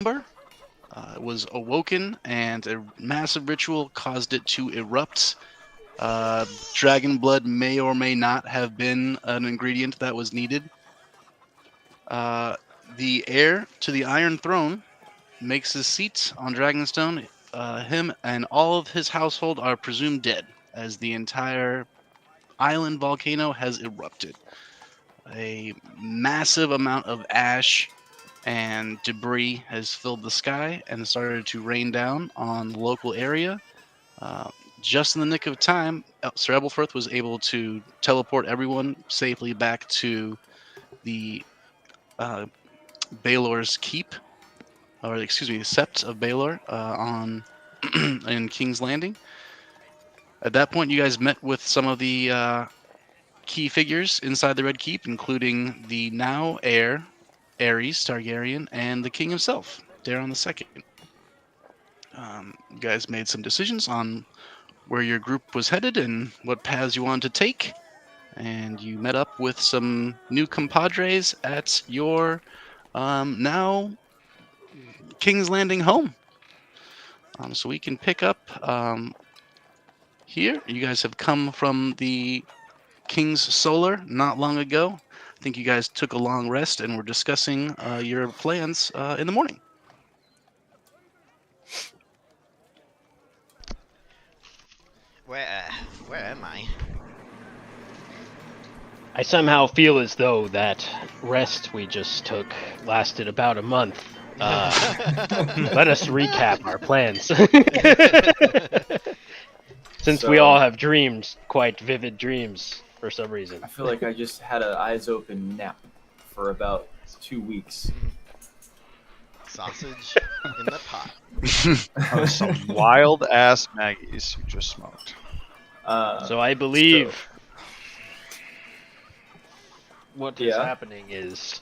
ember. It was awoken, and a massive ritual caused it to erupt. Dragon blood may or may not have been an ingredient that was needed. The heir to the Iron Throne makes his seat on Dragonstone. Him and all of his household are presumed dead, as the entire island volcano has erupted. A massive amount of ash and debris has filled the sky and started to rain down on the local area. Uh, just in the nick of time, Sir Ebelfirth was able to teleport everyone safely back to the Baelor's keep, or excuse me, the Sept of Baelor on in King's Landing. At that point, you guys met with some of the key figures inside the Red Keep, including the now heir, Aerys Targaryen, and the king himself, Daeron II. You guys made some decisions on where your group was headed and what paths you wanted to take, and you met up with some new compadres at your now King's Landing home. So we can pick up here. You guys have come from the King's Solar not long ago. I think you guys took a long rest and were discussing your plans in the morning. Where am I? I somehow feel as though that rest we just took lasted about a month. Let us recap our plans. Since we all have dreams, quite vivid dreams for some reason. I feel like I just had an eyes open nap for about 2 weeks. Sausage in the pot. That was some wild ass Maggies you just smoked. So I believe what is happening is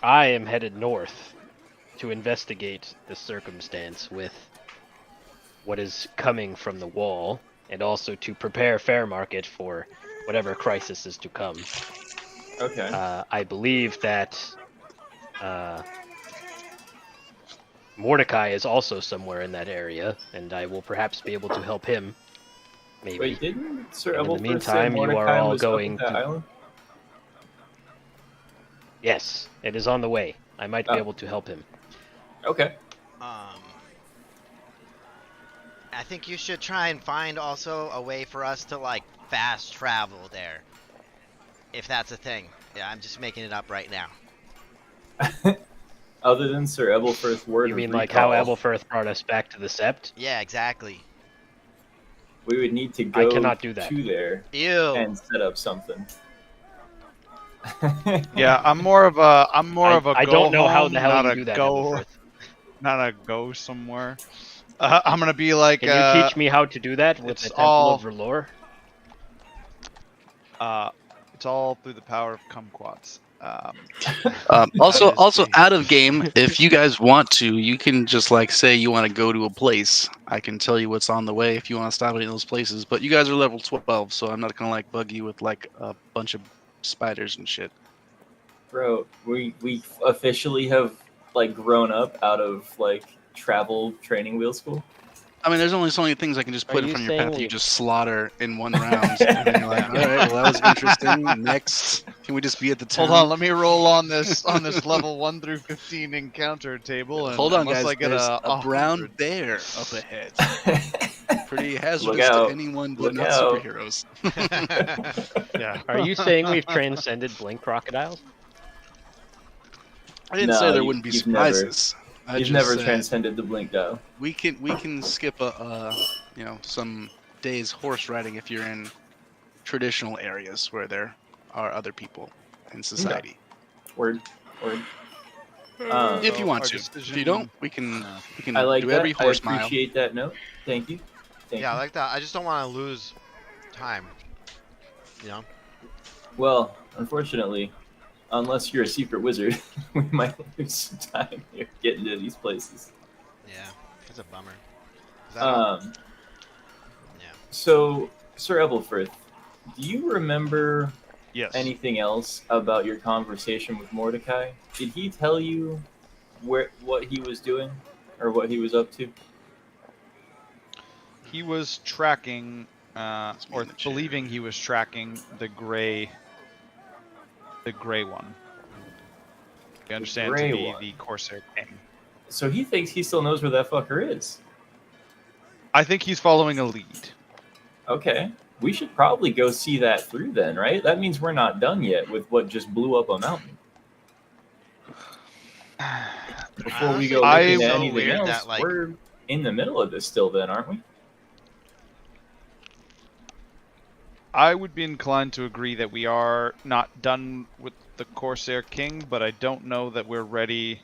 I am headed north to investigate the circumstance with what is coming from the wall, and also to prepare Fairmarket for whatever crisis is to come. Okay. I believe that Mordecai is also somewhere in that area, and I will perhaps be able to help him. Maybe. Wait, didn't Sir And in the Ebelfirth meantime, say you are Mordecai all was up going at that to- island? Yes, it is on the way. I might be able to help him. Okay. I think you should try and find also a way for us to like fast travel there. If that's a thing. Yeah, I'm just making it up right now. Other than Sir Ebelfirth's word You of mean like how recall, Ebelfirth brought us back to the Sept? Yeah, exactly. we would need to go cannot do that. to there Ew. and set up something. Yeah, I'm more of a I go don't know how home, the hell not you a do that, go, Ebelfirth. not a go somewhere. I'm gonna be like. Can you teach me how to do that with it's the Temple all- of Verlor? It's all through the power of kumquats. Also out of game, if you guys want to, you can just like say you want to go to a place. I can tell you what's on the way if you want to stop at any of those places. But you guys are level 12, so I'm not gonna like bug you with like a bunch of spiders and shit. Bro, we officially have like grown up out of like travel training wheel school. I mean, there's only so many things I can just put Are in you front of your path that saying you just slaughter in one round. And then you're like, all right, well, that was interesting. Next, can we just be at the town? Hold on, let me roll on this level 1 through 15 encounter table. And Hold on, unless guys. I get There's a a brown 100. bear up ahead. Pretty hazardous Look out. to anyone but Look not out. superheroes. Yeah. Are you saying we've transcended blink crocodiles? I didn't No, say there wouldn't be you've never- surprises. I You've just never said transcended the blink dial. we can skip some days horse riding if you're in traditional areas where there are other people in society. Word. If you want our to. If decision- you don't, we can I like do that. every horse I mile. appreciate that note. Thank you. Yeah, I like that. I just don't want to lose time. You know? Well, unfortunately, unless you're a secret wizard, we might lose some time here getting to these places. Yeah, that's a bummer. 'Cause I don't- yeah. So, Sir Ebelfirth, do you remember Yes. anything else about your conversation with Mordecai? Did he tell you what he was doing, or what he was up to? He was tracking, It's me or in the chair. believing he was tracking the gray one. We understand to gray be one. the Corsair King. So he thinks he still knows where that fucker is. I think he's following a lead. Okay. We should probably go see that through then, right? That means we're not done yet with what just blew up a mountain. Before we go I- looking at so anything weird else, that, like- we're in the middle of this still then, aren't we? I would be inclined to agree that we are not done with the Corsair King, but I don't know that we're ready,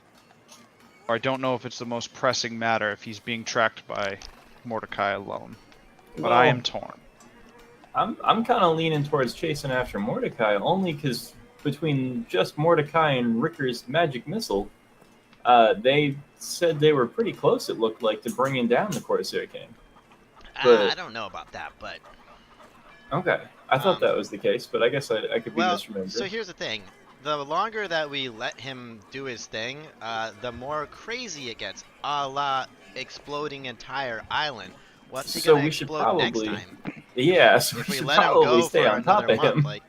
or I don't know if it's the most pressing matter if he's being tracked by Mordecai alone. But I am torn. I'm kind of leaning towards chasing after Mordecai, only because between just Mordecai and Ricker's magic missile, they said they were pretty close, it looked like, to bringing down the Corsair King. But- I don't know about that, but Okay. I thought that was the case, but I guess I could be well. misremembering. So here's the thing: the longer that we let him do his thing, the more crazy it gets. A la exploding entire island. What's he So gonna we should explode next probably- time? Yeah, so If we we should let him probably go stay for on top another of month, him. like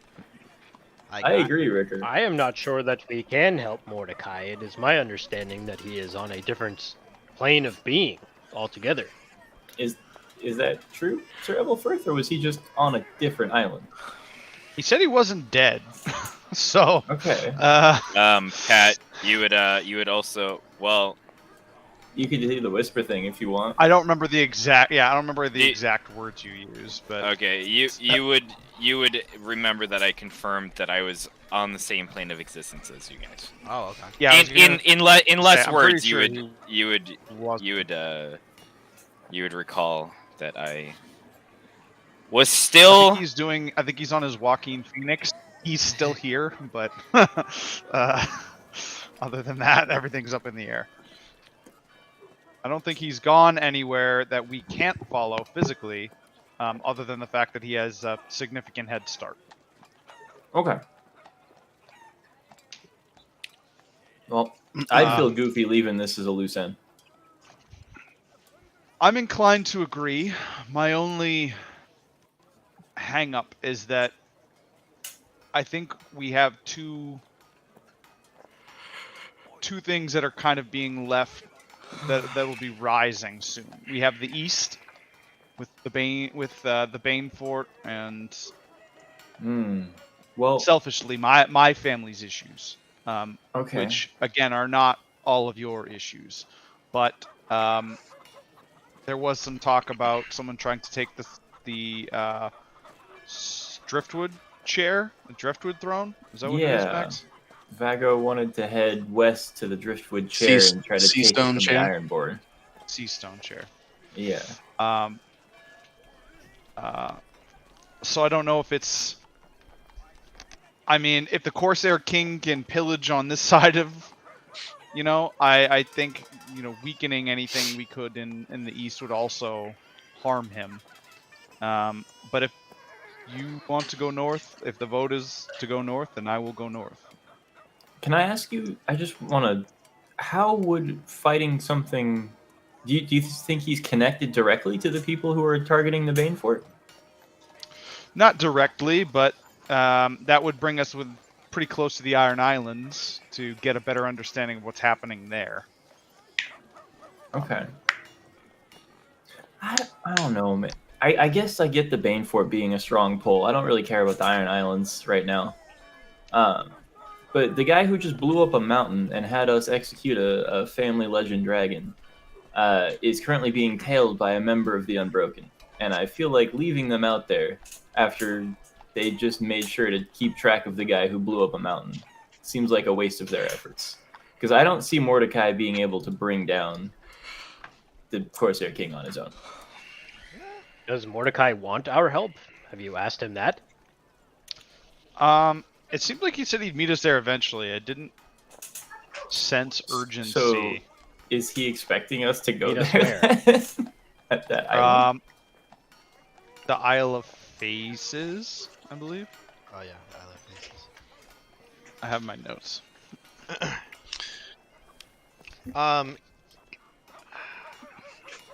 I agree, Ricker. I am not sure that we can help Mordecai. It is my understanding that he is on a different plane of being altogether. Is that true, Sir Ebelfirth, or was he just on a different island? He said he wasn't dead, so Okay. Pat, you would also, well, You could do the whisper thing if you want. I don't remember the exact. Yeah, I don't remember the The- exact words you used, but okay, you would remember that I confirmed that I was on the same plane of existence as you guys. oh, okay. yeah, I was gonna In less I'm words, pretty sure he you would recall that I was I still. think he's doing. I think he's on his Joaquin Phoenix. He's still here, but other than that, everything's up in the air. I don't think he's gone anywhere that we can't follow physically, other than the fact that he has a significant head start. Okay. Well, I'd Uh, feel goofy leaving this as a loose end. I'm inclined to agree. My only hang up is that I think we have two things that are kind of being left that will be rising soon. We have the East with the Bane Fort and Well, selfishly my family's issues, okay. which again are not all of your issues, but there was some talk about someone trying to take the driftwood chair, the driftwood throne. Is that what it is, Yeah. Max? Vago wanted to head west to the driftwood chair and try to take it Seastone from chair? the ironborn. Sea stone chair. Yeah. So I don't know if it's. I mean, if the Corsair King can pillage on this side of, I think weakening anything we could in the east would also harm him. But if you want to go north, if the vote is to go north, then I will go north. Can I ask you? I just want to. How would fighting something? Do you think he's connected directly to the people who are targeting the Bane Fort? Not directly, but that would bring us pretty close to the Iron Islands to get a better understanding of what's happening there. Okay. I don't know, man. I guess I get the Bane Fort being a strong pull. I don't really care about the Iron Islands right now. But the guy who just blew up a mountain and had us execute a family legend dragon is currently being tailed by a member of the Unbroken. And I feel like leaving them out there after they just made sure to keep track of the guy who blew up a mountain seems like a waste of their efforts. Because I don't see Mordecai being able to bring down the Corsair King on his own. Does Mordecai want our help? Have you asked him that? It seemed like he said he'd meet us there eventually. I didn't sense urgency. So, is he expecting us to go Meet us there then? At that island? The Isle of Faces, I believe. Oh yeah, I love faces. I have my notes.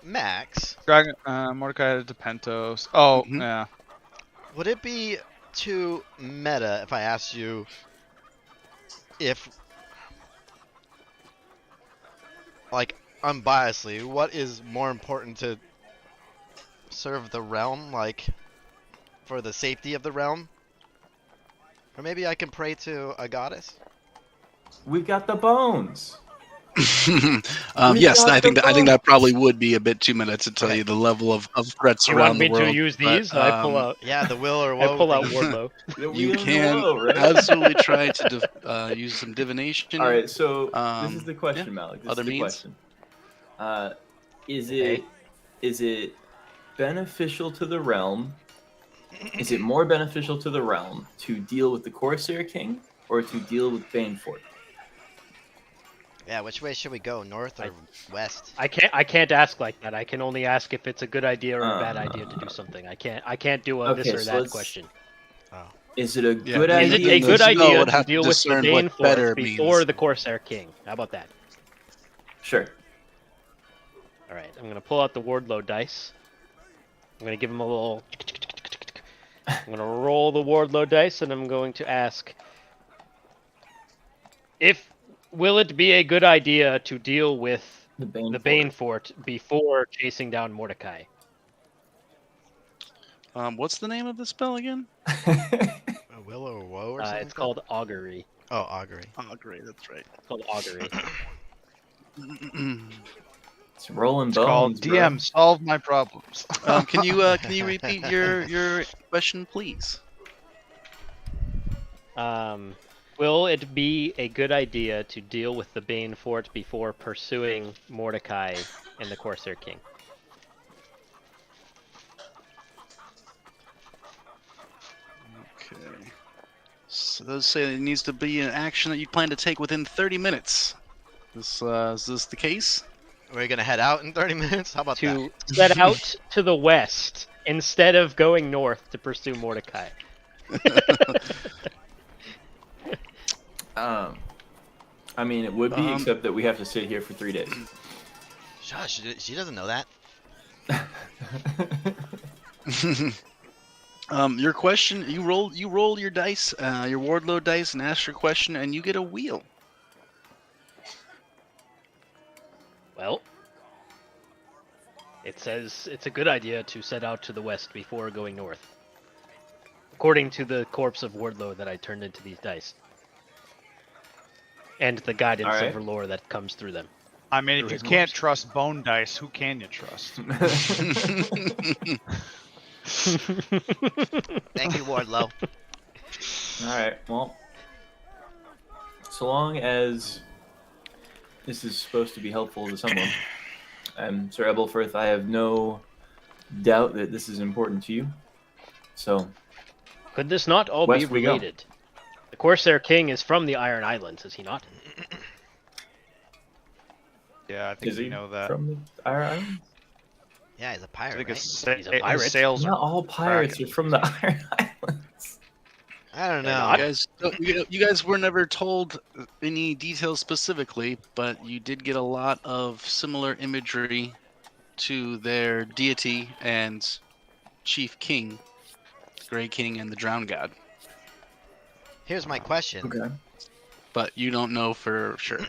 Max, Dragon, Mordecai de Pentos. Oh, Mhm. yeah. would it be too meta if I asked you if, like, unbiasedly, what is more important to serve the realm, like, for the safety of the realm? Or maybe I can pray to a goddess? We've got the bones. We've Yes, got the I think bones. that probably would be a bit too minutes to tell Okay. you the level of threats You want around the me to world. use But these? I pull out. Yeah, the will or I woe pull out thingy. Wardlow. The you wheel and the can woe, right? absolutely try to use some divination. All right, so this Um, is the question, Malik. This other is the means? question. Is Okay. it beneficial to the realm? Is it more beneficial to the realm to deal with the Corsair King or to deal with Banefort? Yeah, which way should we go? North or west? I can't ask like that. I can only ask if it's a good idea or a bad idea to do something. I can't do a this Okay, or so that let's- question. Oh. Is it a Yeah, good Is it idea? a the good spell idea would to have to deal with the discern what better Banefort before means. the Corsair King? How about that? Sure. All right, I'm gonna pull out the Wardlow dice. I'm gonna give him a little. I'm gonna roll the Wardlow dice, and I'm going to ask if will it be a good idea to deal with The Banefort. the Banefort before chasing down Mordecai. What's the name of the spell again? A will or woe or something? It's called Augury. Oh, augury. Oh, great, that's right. It's called Augury. It's rolling It's bones, called bro. DM Solve My Problems. Can you repeat your question, please? Will it be a good idea to deal with the Banefort before pursuing Mordecai and the Corsair King? Okay. So those say it needs to be an action that you plan to take within 30 minutes. Is this the case? We're gonna head out in 30 minutes? How about that? To set out to the west instead of going north to pursue Mordecai. I mean, it would be, except that we have to sit here for 3 days. Shush, she doesn't know that. Your question, you roll your dice, your Wardlow dice, and ask your question, and you get a wheel. Well, it says it's a good idea to set out to the west before going north. According to the corpse of Wardlow that I turned into these dice. And the guidance Alright. of lore that comes through them. I mean, if Through you his can't corpse. trust bone dice, who can you trust? Thank you, Wardlow. Alright, well. So long as this is supposed to be helpful to someone, Sir Ebelfirth, I have no doubt that this is important to you. So, Could this not all West be we go. related? The Corsair King is from the Iron Islands, is he not? Yeah, I think is we he know that. from the Iron Islands? Yeah, he's a I pirate, think right? his, He's a pirate. his sails Not are all pirates cracking. are from the Iron Islands. I don't They're know. not. You guys were never told any details specifically, but you did get a lot of similar imagery to their deity and chief king, the Grey King and the Drowned God. Here's my question. Okay. But you don't know for sure.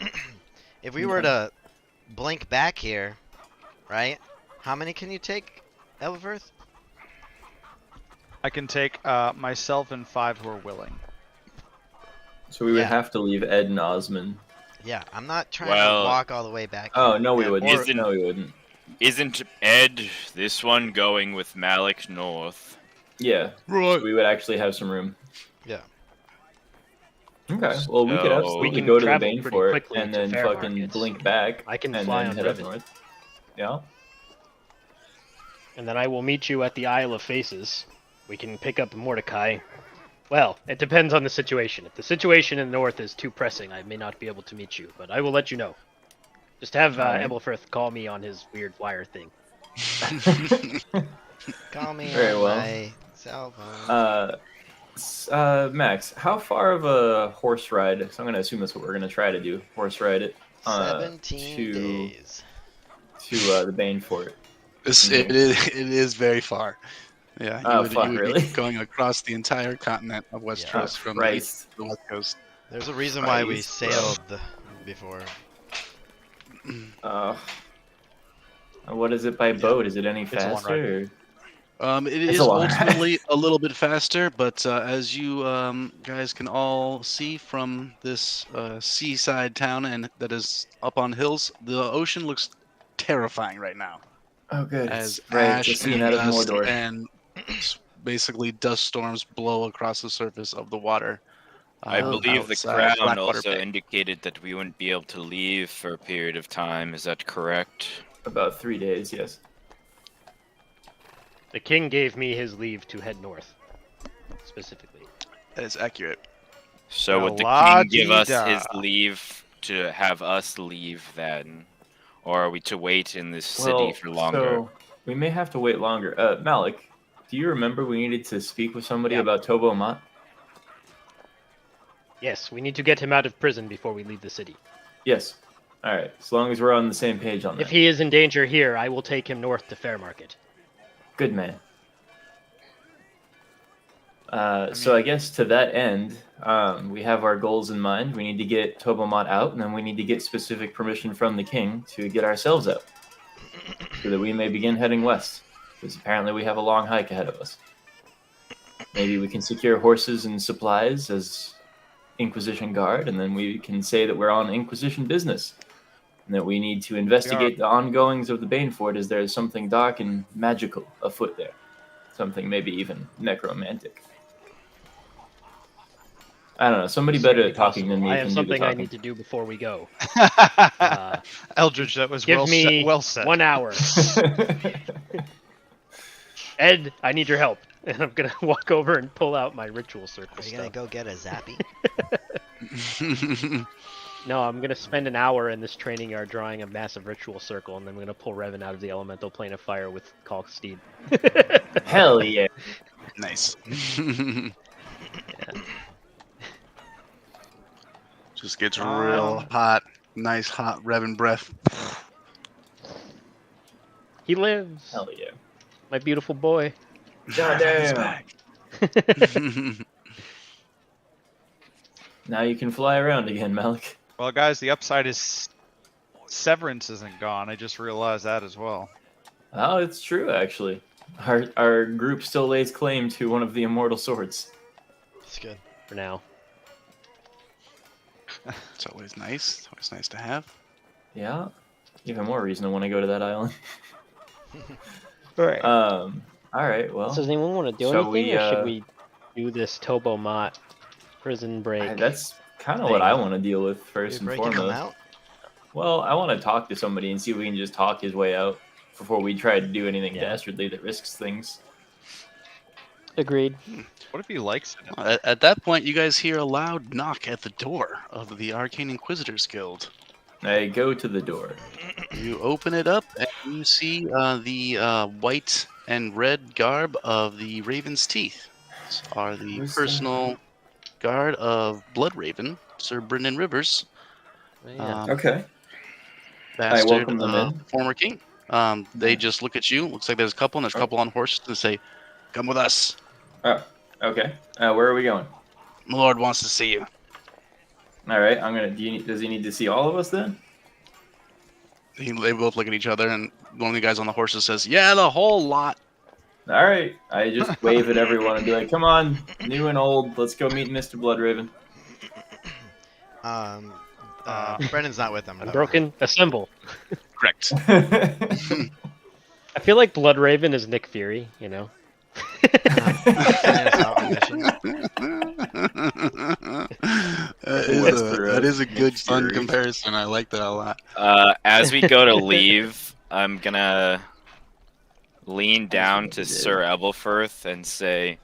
If we were to blink back here, right? How many can you take, Elverth? I can take myself and 5 who are willing. So we would Yeah. have to leave Ed and Osmond. Yeah, I'm not trying Well- to walk all the way back. Oh, here. no, we Yeah, wouldn't. or- Isn't- No, we wouldn't. Isn't Ed this one going with Malik North? Yeah, Right. we would actually have some room. Yeah. Okay, well, we could So- absolutely We can go to the travel pretty Banefort quickly and to then Fair fucking Markets. blink back. I can and fly then on head up Riven. north. Yeah. And then I will meet you at the Isle of Faces. We can pick up Mordecai. Well, it depends on the situation. If the situation in the north is too pressing, I may not be able to meet you, but I will let you know. Just have Alright. Ebelfirth call me on his weird wire thing. Call me Very on well. my cell phone. Max, how far of a horse ride? So I'm gonna assume that's what we're gonna try to do. Horse ride it 17 to days. the Bane Fort. It is very far. Yeah, Oh, you fuck, would really? be going across the entire continent of Westeros from the east Christ. to the west coast. There's a reason why we Christ, bro. sailed before. What is it by boat? Is it any a long faster? It It's is a long ride. ultimately a little bit faster, but as you guys can all see from this seaside town and that is up on hills, the ocean looks terrifying right now. Oh, good. As It's right. ash The scene and out of dust Mordor. and basically dust storms blow across the surface of the water. I believe the outside crown Blackwater also Bay. indicated that we wouldn't be able to leave for a period of time. Is that correct? About 3 days, yes. The king gave me his leave to head north, specifically. That is accurate. So would the king give us his La-di-da. leave to have us leave then? Or are we to wait in this city for longer? So we may have to wait longer. Malik, do you remember we needed to speak with somebody Yeah. about Tobo Mat? Yes, we need to get him out of prison before we leave the city. Yes. All right. As long as we're on the same page on that. If he is in danger here, I will take him north to Fairmarket. Good man. So I guess to that end, we have our goals in mind. We need to get Tobomot out, and then we need to get specific permission from the king to get ourselves out, so that we may begin heading west. Because apparently we have a long hike ahead of us. Maybe we can secure horses and supplies as Inquisition guard, and then we can say that we're on Inquisition business, and that we need to investigate the ongoings of the Banefort as there is something dark and magical afoot there. Something maybe even necromantic. I don't know. Somebody better at talking than me I have can do the something I talking. need to do before we go. Eldridge, that was Give well me well said. 1 hour. Ed, I need your help. And I'm gonna walk over and pull out my ritual circle Are you gonna stuff. go get a zappy? No, I'm gonna spend an hour in this training yard drawing a massive ritual circle, and then I'm gonna pull Revan out of the elemental plane of fire with Kalk Steed. Hell yeah. Nice. Just gets real hot. Nice hot Revan breath. He lives, Hell yeah. my beautiful boy. Goddamn. back. Now you can fly around again, Malik. Well, guys, the upside is Severance isn't gone. I just realized that as well. Oh, it's true, actually. Our group still lays claim to one of the immortal swords. It's good. For now. It's always nice. It's always nice to have. Yeah. Even more reason to want to go to that island. Right. All right, well. So does anyone want to do shall anything, we, or should we do this Tobo Mott prison break? That's kind of what I want to deal with first You're and breaking them foremost. out? Well, I want to talk to somebody and see if we can just talk his way out before we try to do anything Yeah. dastardly that risks things. Agreed. What if he likes it? At that point, you guys hear a loud knock at the door of the Arcane Inquisitors Guild. I go to the door. You open it up, and you see the white and red garb of the Raven's Teeth. These are the Who's personal guard of Blood Raven, Sir Brendan Rivers, Yeah. Okay. bastard welcome them of in. the former king. They just look at you. Looks like there's a couple, and there's a couple on horses, and say, "Come with us. Oh, okay. Where are we going? My lord wants to see you." All right. Does he need to see all of us then? They both look at each other, and one of the guys on the horses says, "Yeah, the whole lot." All right. I just wave at everyone and be like, "Come on, new and old. Let's go meet Mr. Bloodraven." Brennan's not with them. though. Unbroken, assemble. Correct. I feel like Blood Raven is Nick Fury, you know? Brennan's out on mission. That is a good, fun Fury. comparison. I like that a lot. As we go to leave, I'm gonna lean down to Sir Ebelfirth and say,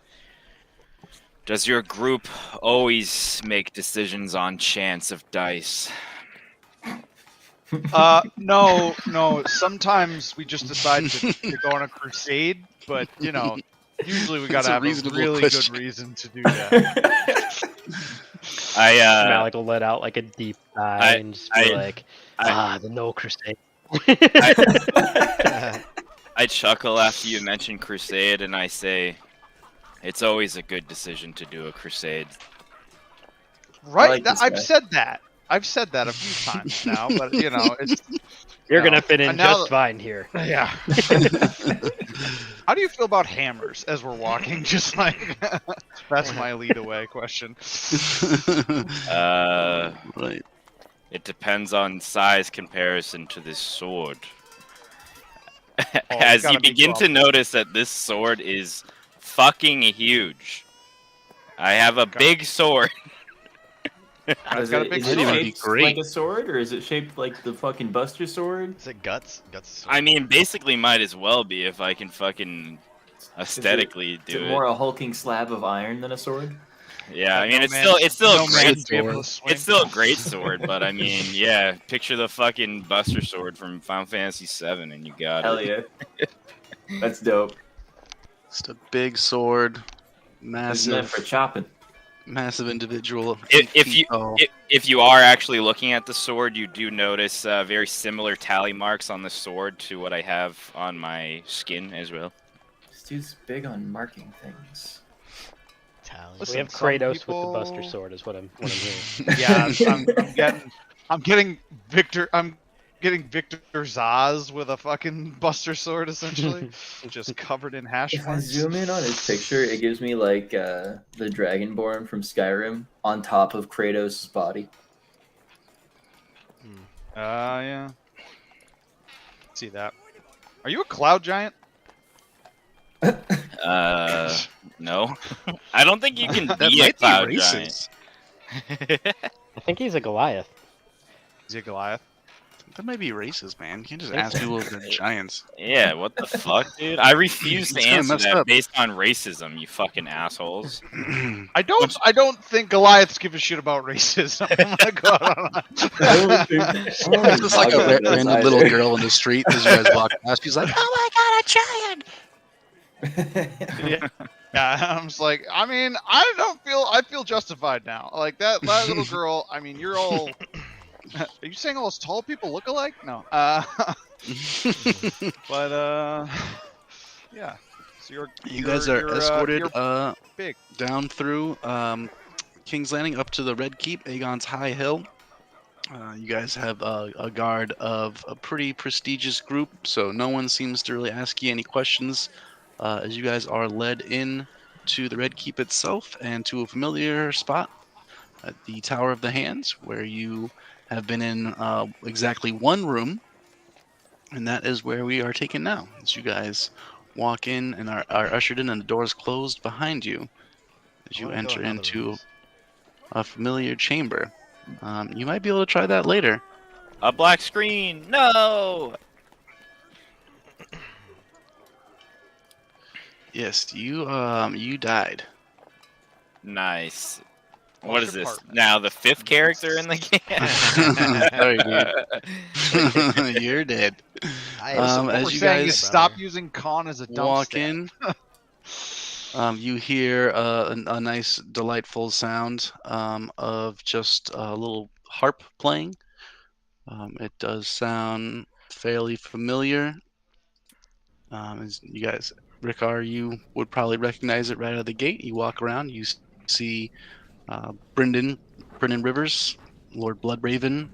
"Does your group always make decisions on chance of dice?" No. Sometimes we just decide to go on a crusade, but usually we That's gotta a have a reasonable really question. good reason to do that. I Malik will let out like a deep sigh and just be like, The No Crusade. I chuckle after you mention crusade, and I say, it's always a good decision to do a crusade. Right? like this I've guy. said that. I've said that a few times now, but you know, it's You're No. gonna fit in And now just fine here. yeah. How do you feel about hammers as we're walking? Just like that's my lead away question. Right. It depends on size comparison to this sword. it's As you gotta be begin 12. to notice that this sword is fucking huge. I have a big sword. It's got a big is sword. it That'd be shaped great. like a sword, or is it shaped like the fucking Buster sword? Is it guts? Guts. I mean, basically might as well be if I can fucking aesthetically Is do it it. more a hulking slab of iron than a sword? Yeah, I That mean, no it's man- still no a man great should be able to sword. swing. It's still a great sword, but I mean, yeah, picture the fucking Buster Sword from Final Fantasy VII, and you got Hell it. yeah. That's dope. Just a big sword, It's meant for massive, chopping. massive individual. If 8 you feet tall. if you are actually looking at the sword, you do notice very similar tally marks on the sword to what I have on my skin as well. This dude's big on marking things. Tally. We Listen, have some Kratos with the people- Buster Sword, is what I'm hearing. Yeah, I'm getting Victor. I'm getting Victor Zaz with a fucking Buster Sword, essentially, just covered in hash If I marks. zoom in on his picture, it gives me like the Dragonborn from Skyrim on top of Kratos' body. Yeah. See that? Are you a cloud giant? No, I don't think you can That be a might be cloud giant. racist. I think he's a Goliath. Is he a Goliath? That might be racist, man. You can't just ask people if they're giants. Yeah, what the fuck, dude? I refuse to It's kinda answer messed that up. based on racism, you fucking assholes. I don't think Goliaths give a shit about racism. I'm gonna go out on It's just like a random little girl in the street as you guys walk past. She's like, "Oh my god, a giant!" Yeah, I'm just like, I mean, I feel justified now. Like that little girl. I mean, you're all. Are you saying all those tall people look alike? No. But yeah. So You guys are escorted you're big. down through King's Landing up to the Red Keep, Aegon's High Hill. You guys have a guard of a pretty prestigious group, so no one seems to really ask you any questions as you guys are led in to the Red Keep itself and to a familiar spot at the Tower of the Hands, where you have been in exactly one room, and that is where we are taken now. As you guys walk in and are ushered in, and the doors closed behind you as you I wanna go enter in other into rooms. a familiar chamber. You might be able to try that later. A black screen, no! Yes, you died. Nice. Flush What is this? apartment. Now the fifth character in the game? Sorry, dude. You're dead. I What as we're you saying guys is stop using con as a dump Walk stand. in. You hear a nice, delightful sound of just a little harp playing. It does sound fairly familiar. As you guys, Rickar, you would probably recognize it right out of the gate. You walk around, you see Brendan Rivers, Lord Bloodraven,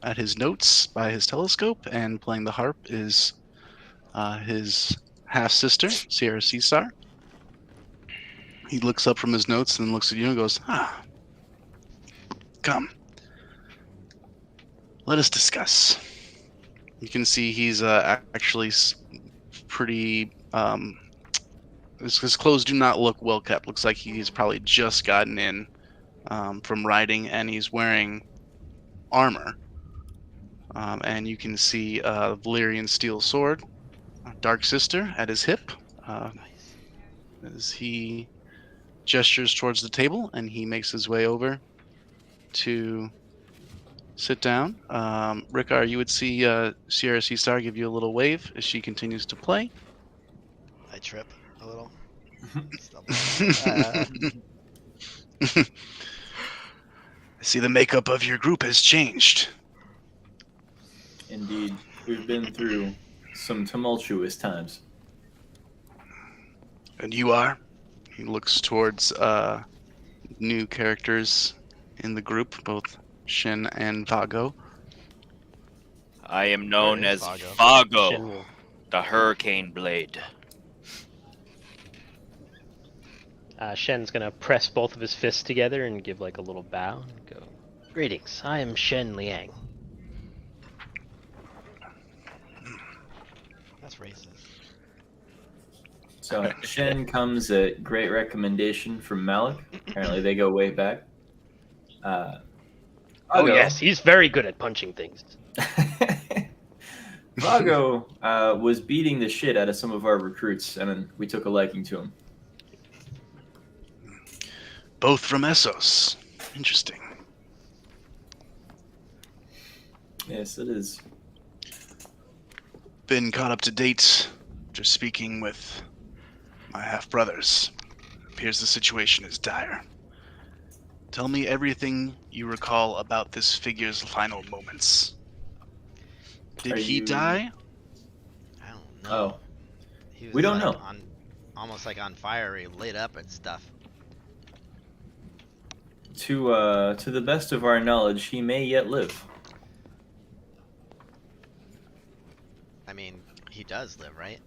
at his notes by his telescope, and playing the harp is his half sister, Sierra Seastar. He looks up from his notes and looks at you and goes, come. Let us discuss. You can see he's actually pretty. His clothes do not look well kept. Looks like he's probably just gotten in from riding, and he's wearing armor. And you can see Valyrian steel sword, Dark Sister at his hip. As he gestures towards the table, and he makes his way over to sit down. Rickar, you would see Sierra Seastar give you a little wave as she continues to play. I trip a little. I see the makeup of your group has changed. Indeed, we've been through some tumultuous times. And you are? He looks towards new characters in the group, both Shin and Vago. I am known Where is as Vago? Vago, Shin will the Hurricane Blade. Shen's gonna press both of his fists together and give like a little bow and go, "Greetings, I am Shen Liang." That's racist. So Shen comes at great recommendation from Malik. Apparently, they go way back. Oh Vago- yes, he's very good at punching things. Vago was beating the shit out of some of our recruits, and we took a liking to him. Both from Essos. Interesting. Yes, it is. Been caught up to date. Just speaking with my half-brothers. Appears the situation is dire. Tell me everything you recall about this figure's final moments. Did Are he you- die? I don't know. Oh, He was we don't like know. almost like on fire. He lit up and stuff. To the best of our knowledge, he may yet live. I mean, he does live, right?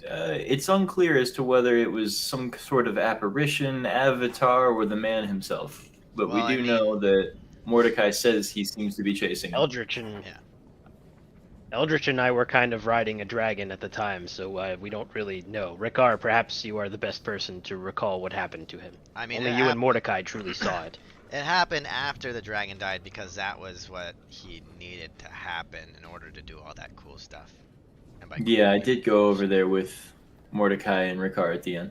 It's unclear as to whether it was some sort of apparition, avatar, or the man himself. But Well, we do know that Mordecai says he seems to be chasing him. Eldritch and Yeah. Eldritch and I were kind of riding a dragon at the time, so we don't really know. Ricard, perhaps you are the best person to recall what happened to him. I mean, Only it you and Mordecai truly saw it. It happened after the dragon died because that was what he needed to happen in order to do all that cool stuff. And by Yeah, I cool, did go over there with Mordecai and Ricard at the end.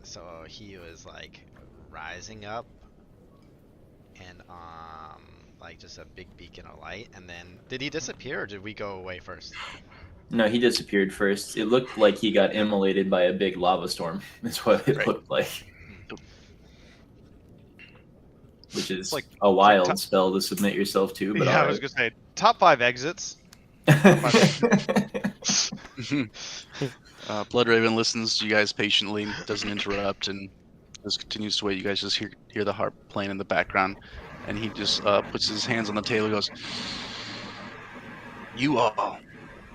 So he was like rising up, and like just a big beacon of light. And then did he disappear or did we go away first? No, he disappeared first. It looked like he got immolated by a big lava storm. That's what it Right. looked like. Which is Like- a wild top- spell to submit yourself to, but Yeah, I was gonna say top 5 exits. Bloodraven listens to you guys patiently, doesn't interrupt, and just continues to wait. You guys just hear the harp playing in the background, and he just puts his hands on the table and goes, "You all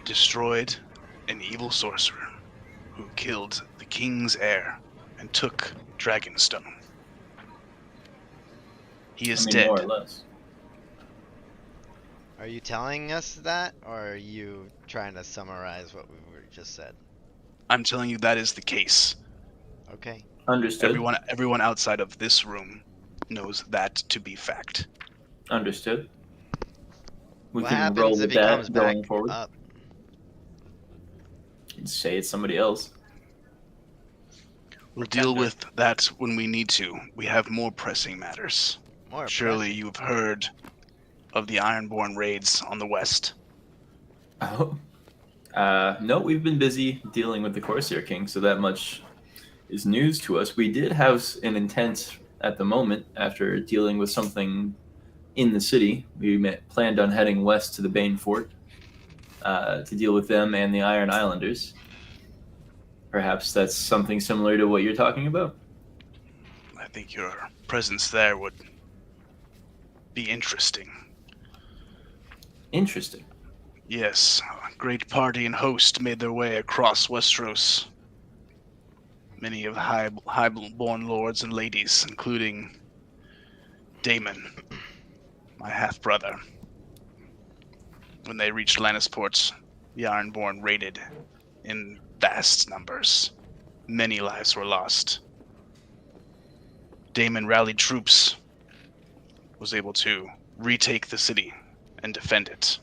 destroyed an evil sorcerer who killed the king's heir and took Dragonstone. He is dead." More or less. Are you telling us that, or are you trying to summarize what we were just said? I'm telling you that is the case. Okay. Understood. Everyone outside of this room knows that to be fact. Understood. We What can happens roll if with he comes that back going forward. up? Say it's somebody else. We'll deal with that when we need to. We have more pressing matters. More Surely pressing. you've heard of the Ironborn raids on the west. Oh. No, we've been busy dealing with the Corsair King, so that much is news to us. We did have an intent at the moment after dealing with something in the city. We planned on heading west to the Bane Fort to deal with them and the Iron Islanders. Perhaps that's something similar to what you're talking about? I think your presence there would be interesting. Interesting. Yes, a great party and host made their way across Westeros. Many of the highborn lords and ladies, including Daemon, my half-brother. When they reached Lannisport, the Ironborn raided in vast numbers. Many lives were lost. Daemon rallied troops, was able to retake the city and defend it.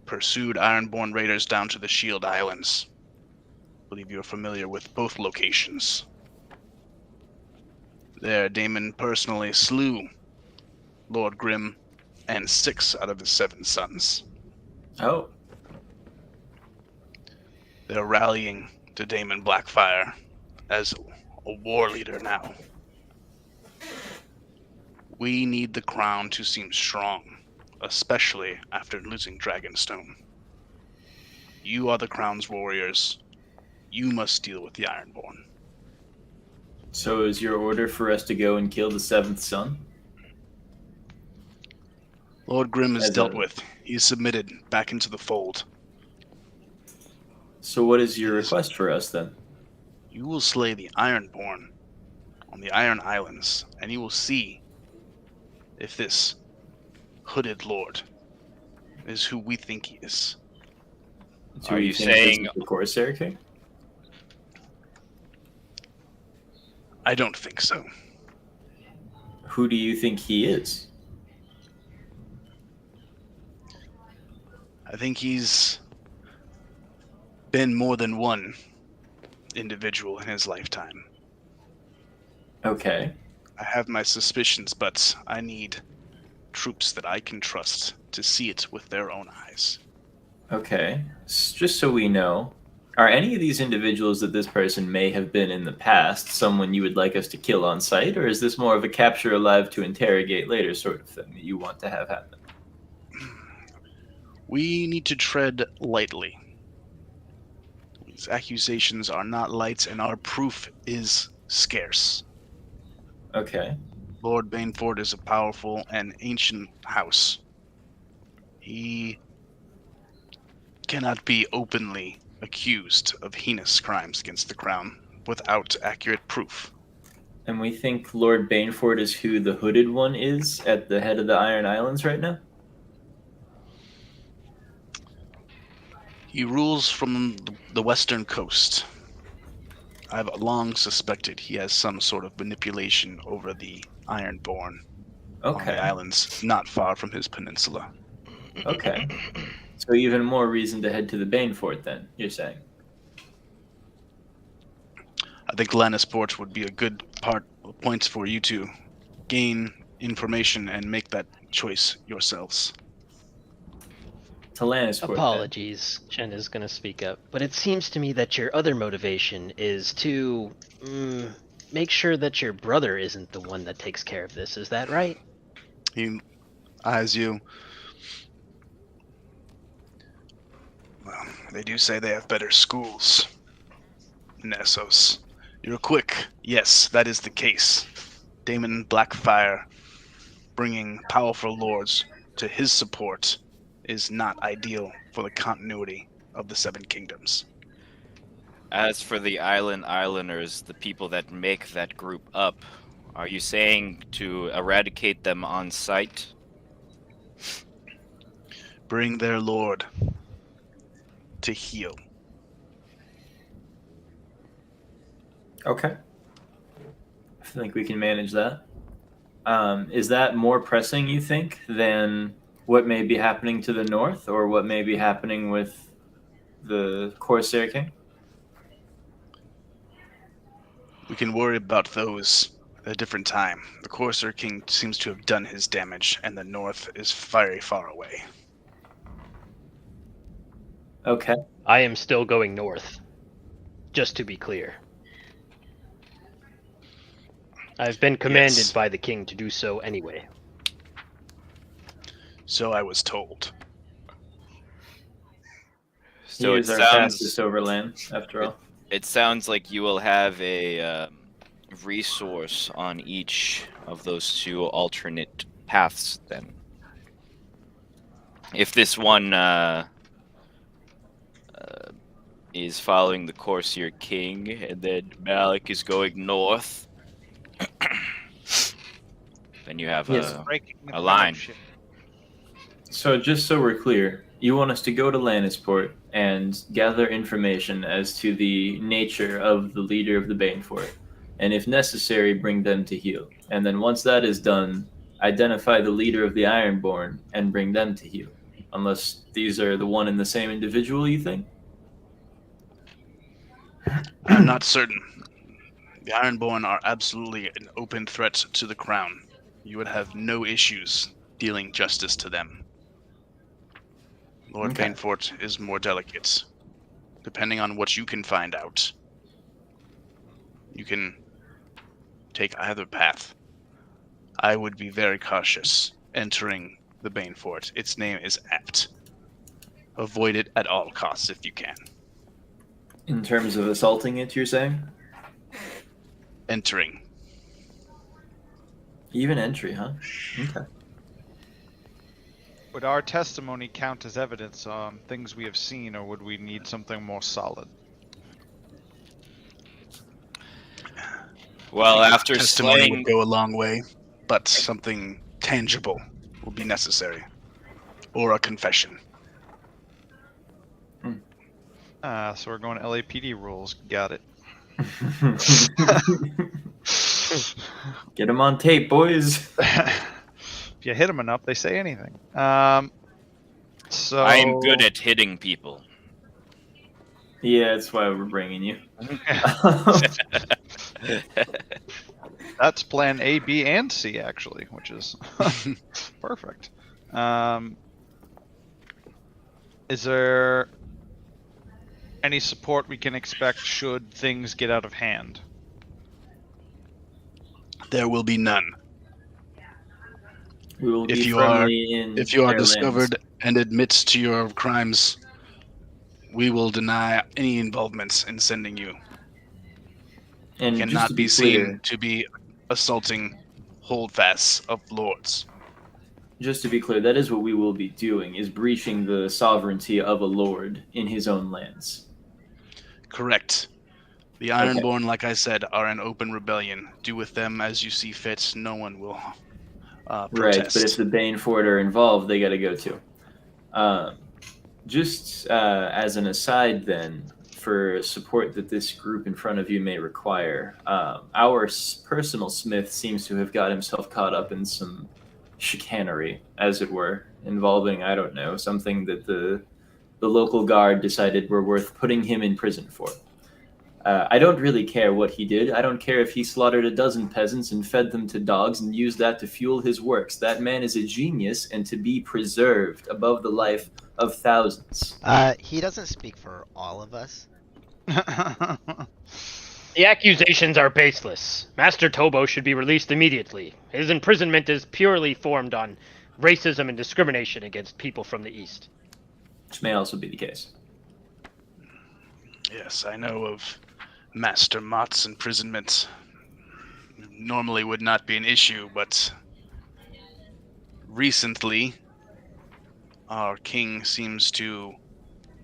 Pursued Ironborn raiders down to the Shield Islands. I believe you're familiar with both locations. There, Daemon personally slew Lord Grim and 6 out of his 7 sons. Oh, They're rallying to Daemon Blackfire as a war leader now. We need the crown to seem strong especially after losing Dragonstone. You are the Crown's warriors. You must deal with the Ironborn. So is your order for us to go and kill the seventh son? Lord Grim is As dealt a- with. He is submitted back into the fold. So what is your He is- request for us then? You will slay the Ironborn on the Iron Islands, and you will see if this hooded lord is who we think he is. Do Are we you think this saying- is the Corsair King? I don't think so. Who do you think he is? I think he's been more than one individual in his lifetime. Okay. I have my suspicions, but I need troops that I can trust to see it with their own eyes. Okay. Just so we know, are any of these individuals that this person may have been in the past someone you would like us to kill on sight, or is this more of a capture alive to interrogate later sort of thing that you want to have happen? We need to tread lightly. These accusations are not light, and our proof is scarce. Okay. Lord Baneford is a powerful and ancient house. He cannot be openly accused of heinous crimes against the crown without accurate proof. And we think Lord Baneford is who the hooded one is at the head of the Iron Islands right now? He rules from the western coast. I've long suspected he has some sort of manipulation over the Ironborn on Okay. the islands not far from his peninsula. Okay. So even more reason to head to the Banefort then, you're saying? I think Lannisport would be a good point for you to gain information and make that choice yourselves. To Lannisport Apologies, Jen is going to speak up, but it seems to me that your other motivation is to make sure that your brother isn't the one that takes care of this. Is that right? He eyes you. Well, they do say they have better schools in Essos. You're quick. Yes, that is the case. Daemon Blackfire bringing powerful lords to his support is not ideal for the continuity of the Seven Kingdoms. As for the islanders, the people that make that group up, are you saying to eradicate them on sight? Bring their lord to heel. Okay. I think we can manage that. Is that more pressing, you think, than what may be happening to the north, or what may be happening with the Corsair King? We can worry about those at a different time. The Corsair King seems to have done his damage, and the north is very far away. Okay. I am still going north, just to be clear. I've been commanded Yes. by the king to do so anyway. So I was told. So he it is our sounds fastest overland, after all. it sounds like you will have a resource on each of those two alternate paths. Then, if this one is following the Corsair King, and then Malik is going north, then you have Yes. Breaking the a line. fellowship. So just so we're clear, you want us to go to Lannisport and gather information as to the nature of the leader of the Banefort, and if necessary, bring them to heel. And then once that is done, identify the leader of the Ironborn and bring them to heel. Unless these are the one and the same individual, you think? I'm not certain. The Ironborn are absolutely an open threat to the crown. You would have no issues dealing justice to them. Lord Okay. Banefort is more delicate. Depending on what you can find out, you can take either path. I would be very cautious entering the Bane Fort. Its name is apt. Avoid it at all costs if you can. In terms of assaulting it, you're saying? Entering. Even entry, huh? Okay. Would our testimony count as evidence on things we have seen, or would we need something more solid? Well, after Testimony slaying, would go a long way, but something tangible will be necessary. Or a confession. So we're going LAPD rules. Got it. Get him on tape, boys. If you hit them enough, they say anything. So I am good at hitting people. Yeah, that's why we're bringing you. That's plan A, B, and C actually, which is perfect. Is there any support we can expect should things get out of hand? There will be none. We will If be you are- firmly in If you are their discovered lands. and admits to your crimes, we will deny any involvement in sending you. And You just cannot to be be seen clear, to be assaulting holdfasts of lords. just to be clear, that is what we will be doing: is breaching the sovereignty of a lord in his own lands. Correct. The Ironborn, like I said, are an open rebellion. Do with them as you see fit. No one will Right, protest. but if the Baneford are involved, they got to go too. Just as an aside, then, for support that this group in front of you may require, our personal smith seems to have got himself caught up in some chicanery, as it were, involving, I don't know, something that the local guard decided were worth putting him in prison for. I don't really care what he did. I don't care if he slaughtered a dozen peasants and fed them to dogs and used that to fuel his works. That man is a genius and to be preserved above the life of thousands. He doesn't speak for all of us. The accusations are baseless. Master Tobo should be released immediately. His imprisonment is purely formed on racism and discrimination against people from the East. Which may also be the case. Yes, I know of Master Mott's imprisonment. Normally would not be an issue, but recently our king seems to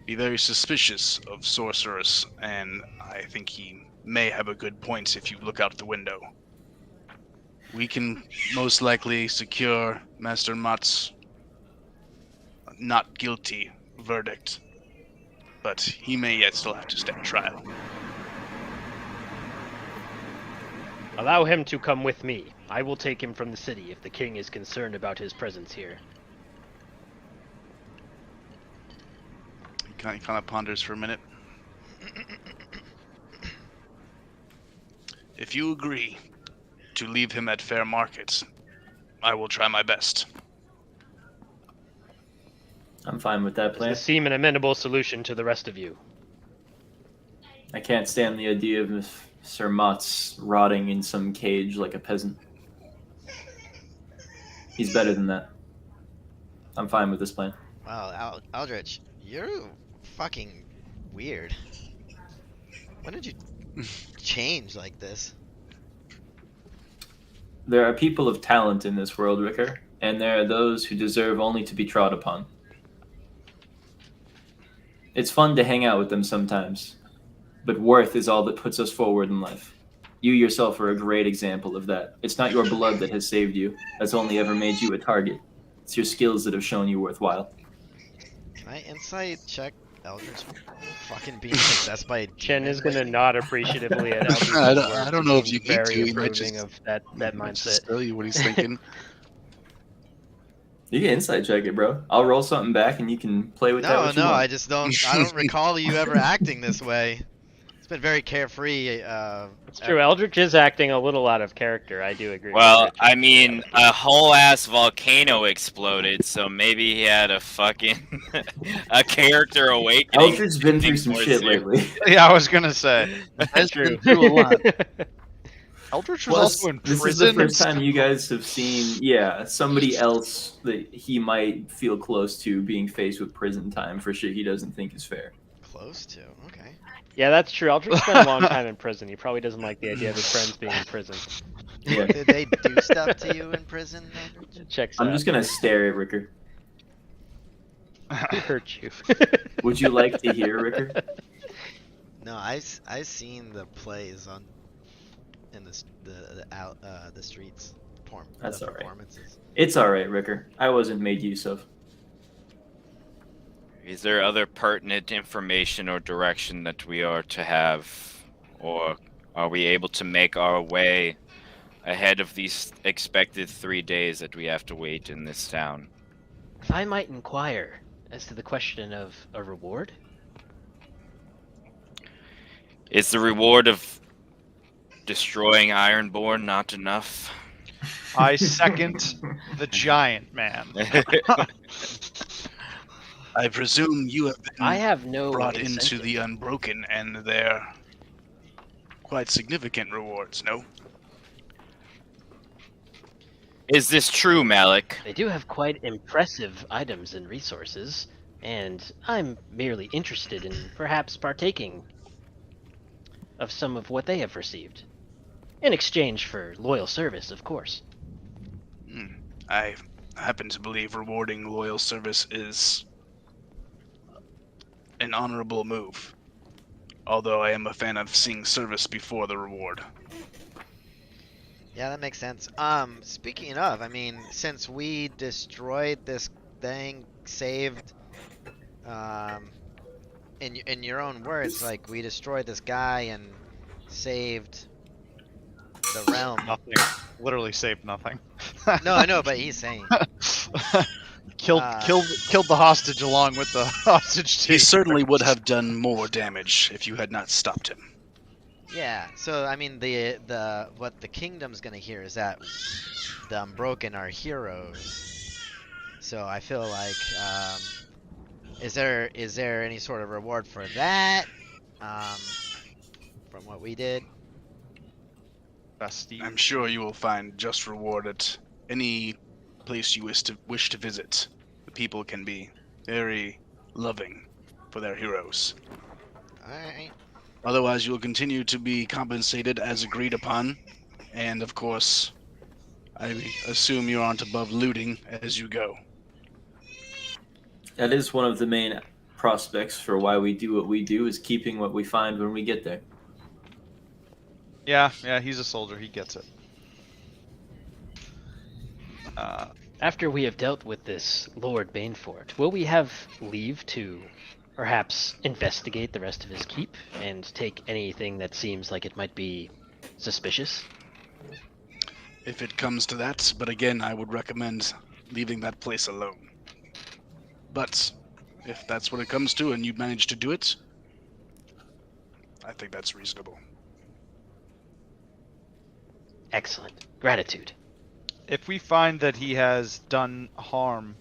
be very suspicious of sorcerers, and I think he may have a good point if you look out the window. We can most likely secure Master Mott's not guilty verdict, but he may yet still have to stand trial. Allow him to come with me. I will take him from the city if the king is concerned about his presence here. He kind of ponders for a minute. If you agree to leave him at fair market, I will try my best. I'm fine with that Does plan. this seem an amenable solution to the rest of you? I can't stand the idea of Sir Mott's rotting in some cage like a peasant. He's better than that. I'm fine with this plan. Wow, Aldrich, you're fucking weird. When did you change like this? There are people of talent in this world, Ricker, and there are those who deserve only to be trod upon. It's fun to hang out with them sometimes, but worth is all that puts us forward in life. You yourself are a great example of that. It's not your blood that has saved you, that's only ever made you a target. It's your skills that have shown you worthwhile. Can I insight check Eldritch fucking being possessed by a Chen demon? is gonna nod appreciatively at Eldritch's I don't know if work, you need very to. He might approving just- of that He might mindset. just tell you what he's thinking. You can insight check it, bro. I'll roll something back and you can play with that No, what you no, want. I just don't. I don't recall you ever acting this way. It's been very carefree. It's true. Eldritch is acting a little out of character. I do agree. Well, with Richard. I mean, a whole ass volcano exploded, so maybe he had a fucking a character awakening. Eldridge's been through some More shit serious. lately. Yeah, I was gonna say. Has been through a lot. Eldritch was Plus, also in this is the prison. first time you guys have seen, somebody else that he might feel close to being faced with prison time for shit he doesn't think is fair. Close to. Okay. Yeah, that's true. Aldrich spent a long time in prison. He probably doesn't like the idea of his friends being in prison. Yeah. Did they do stuff to you in prison, Eldritch? Checks I'm out. just gonna stare at Ricker. Who hurt you? Would you like to hear, Ricker? No, I seen the plays on in the streets. That's the all right. performances. It's alright, Ricker. I wasn't made use of. Is there other pertinent information or direction that we are to have? Or are we able to make our way ahead of these expected 3 days that we have to wait in this town? If I might inquire as to the question of a reward? Is the reward of destroying Ironborn not enough? I second the giant man. I presume you have been I have no brought incentive. into the Unbroken, and they're quite significant rewards, no? Is this true, Malik? They do have quite impressive items and resources, and I'm merely interested in perhaps partaking of some of what they have received. In exchange for loyal service, of course. I happen to believe rewarding loyal service is an honorable move. Although I am a fan of seeing service before the reward. Yeah, that makes sense. Speaking of, I mean, since we destroyed this thing, saved, in your own words, like we destroyed this guy and saved the realm. Nothing. Literally saved nothing. No, I know, but he's saying. killed the hostage along with the hostage He team. certainly would have done more damage if you had not stopped him. Yeah, so I mean the what the kingdom's gonna hear is that the Unbroken are heroes. So I feel like is there any sort of reward for that? From what we did? Bestie. I'm sure you will find just reward at any place you wish to visit. The people can be very loving for their heroes. Alright. Otherwise, you will continue to be compensated as agreed upon. And of course, I assume you aren't above looting as you go. That is one of the main prospects for why we do what we do, is keeping what we find when we get there. Yeah, he's a soldier. He gets it. After we have dealt with this Lord Banefort, will we have leave to perhaps investigate the rest of his keep and take anything that seems like it might be suspicious? If it comes to that, but again, I would recommend leaving that place alone. But if that's what it comes to and you manage to do it, I think that's reasonable. Excellent. Gratitude. If we find that he has done harm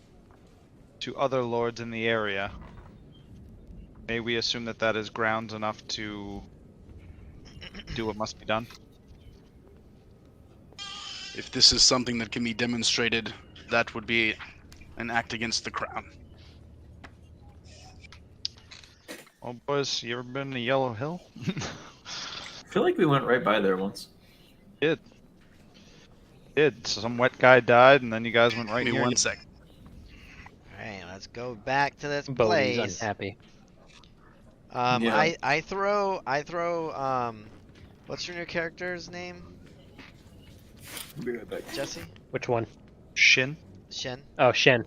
to other lords in the area, may we assume that that is grounds enough to do what must be done? If this is something that can be demonstrated, that would be an act against the crown. Well, boys, you ever been to Yellow Hill? I feel like we went right by there once. Did. Some wet guy died, and then you guys went right Give me here. 1 sec. Alright, let's go back to this Bodie's place. unhappy. Yeah. I throw what's your new character's name? Be right back. Jesse? Which one? Shin. Shen? Oh, Shen.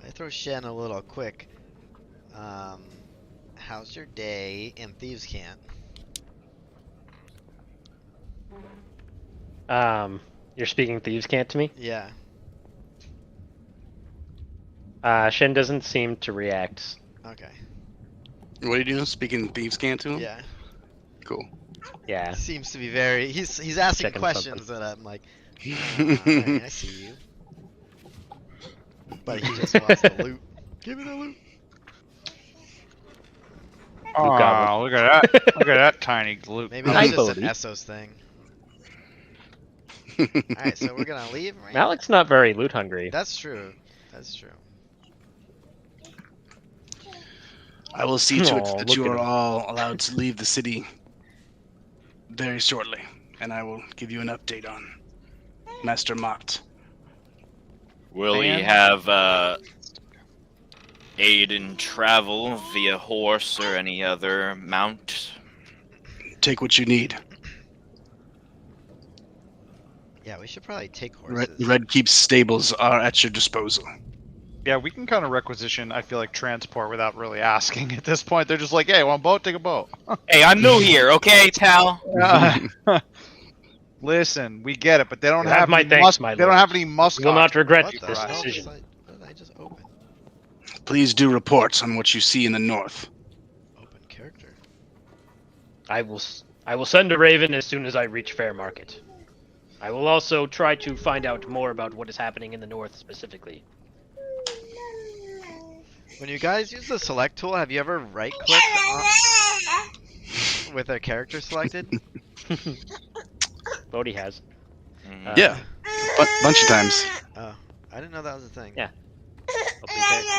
I throw Shen a little quick. How's your day in Thieves' Camp? You're speaking Thieves' Cant to me? Yeah. Shen doesn't seem to react. Okay. What are you doing? Speaking Thieves' Cant to him? Yeah. Cool. Yeah. Seems to be very. He's asking Checking questions that I'm like, alright, I see you. But he just wants the loot. Give me the loot. Oh, goblin. look at that! Look at that tiny loot. Maybe Hi, that's just an Bodhi. Essos thing. Alright, so we're gonna leave, right? Malik's not very loot hungry. That's true. That's true. I will see to it Aw, that look you at are him. all allowed to leave the city very shortly, and I will give you an update on Master Mott. Will he And- have aid in travel via horse or any other mount? Take what you need. Yeah, we should probably take Red, horses. Red Keep's stables are at your disposal. Yeah, we can kind of requisition, I feel like, transport without really asking at this point. They're just like, hey, want a boat? Take a boat. Hey, I'm new here, okay, Tal? Listen, we get it, but they don't You have have my any thanks, my They don't lord. have any musk. You will not regret What the this hell decision. what did I just open? Please do report on what you see in the north. Open character. I will send a raven as soon as I reach Fair Market. I will also try to find out more about what is happening in the north specifically. When you guys use the select tool, have you ever right-clicked with a character selected? Bodhi has. Mhm. Yeah, bunch of times. Oh, I didn't know that was a thing. Yeah. Open character.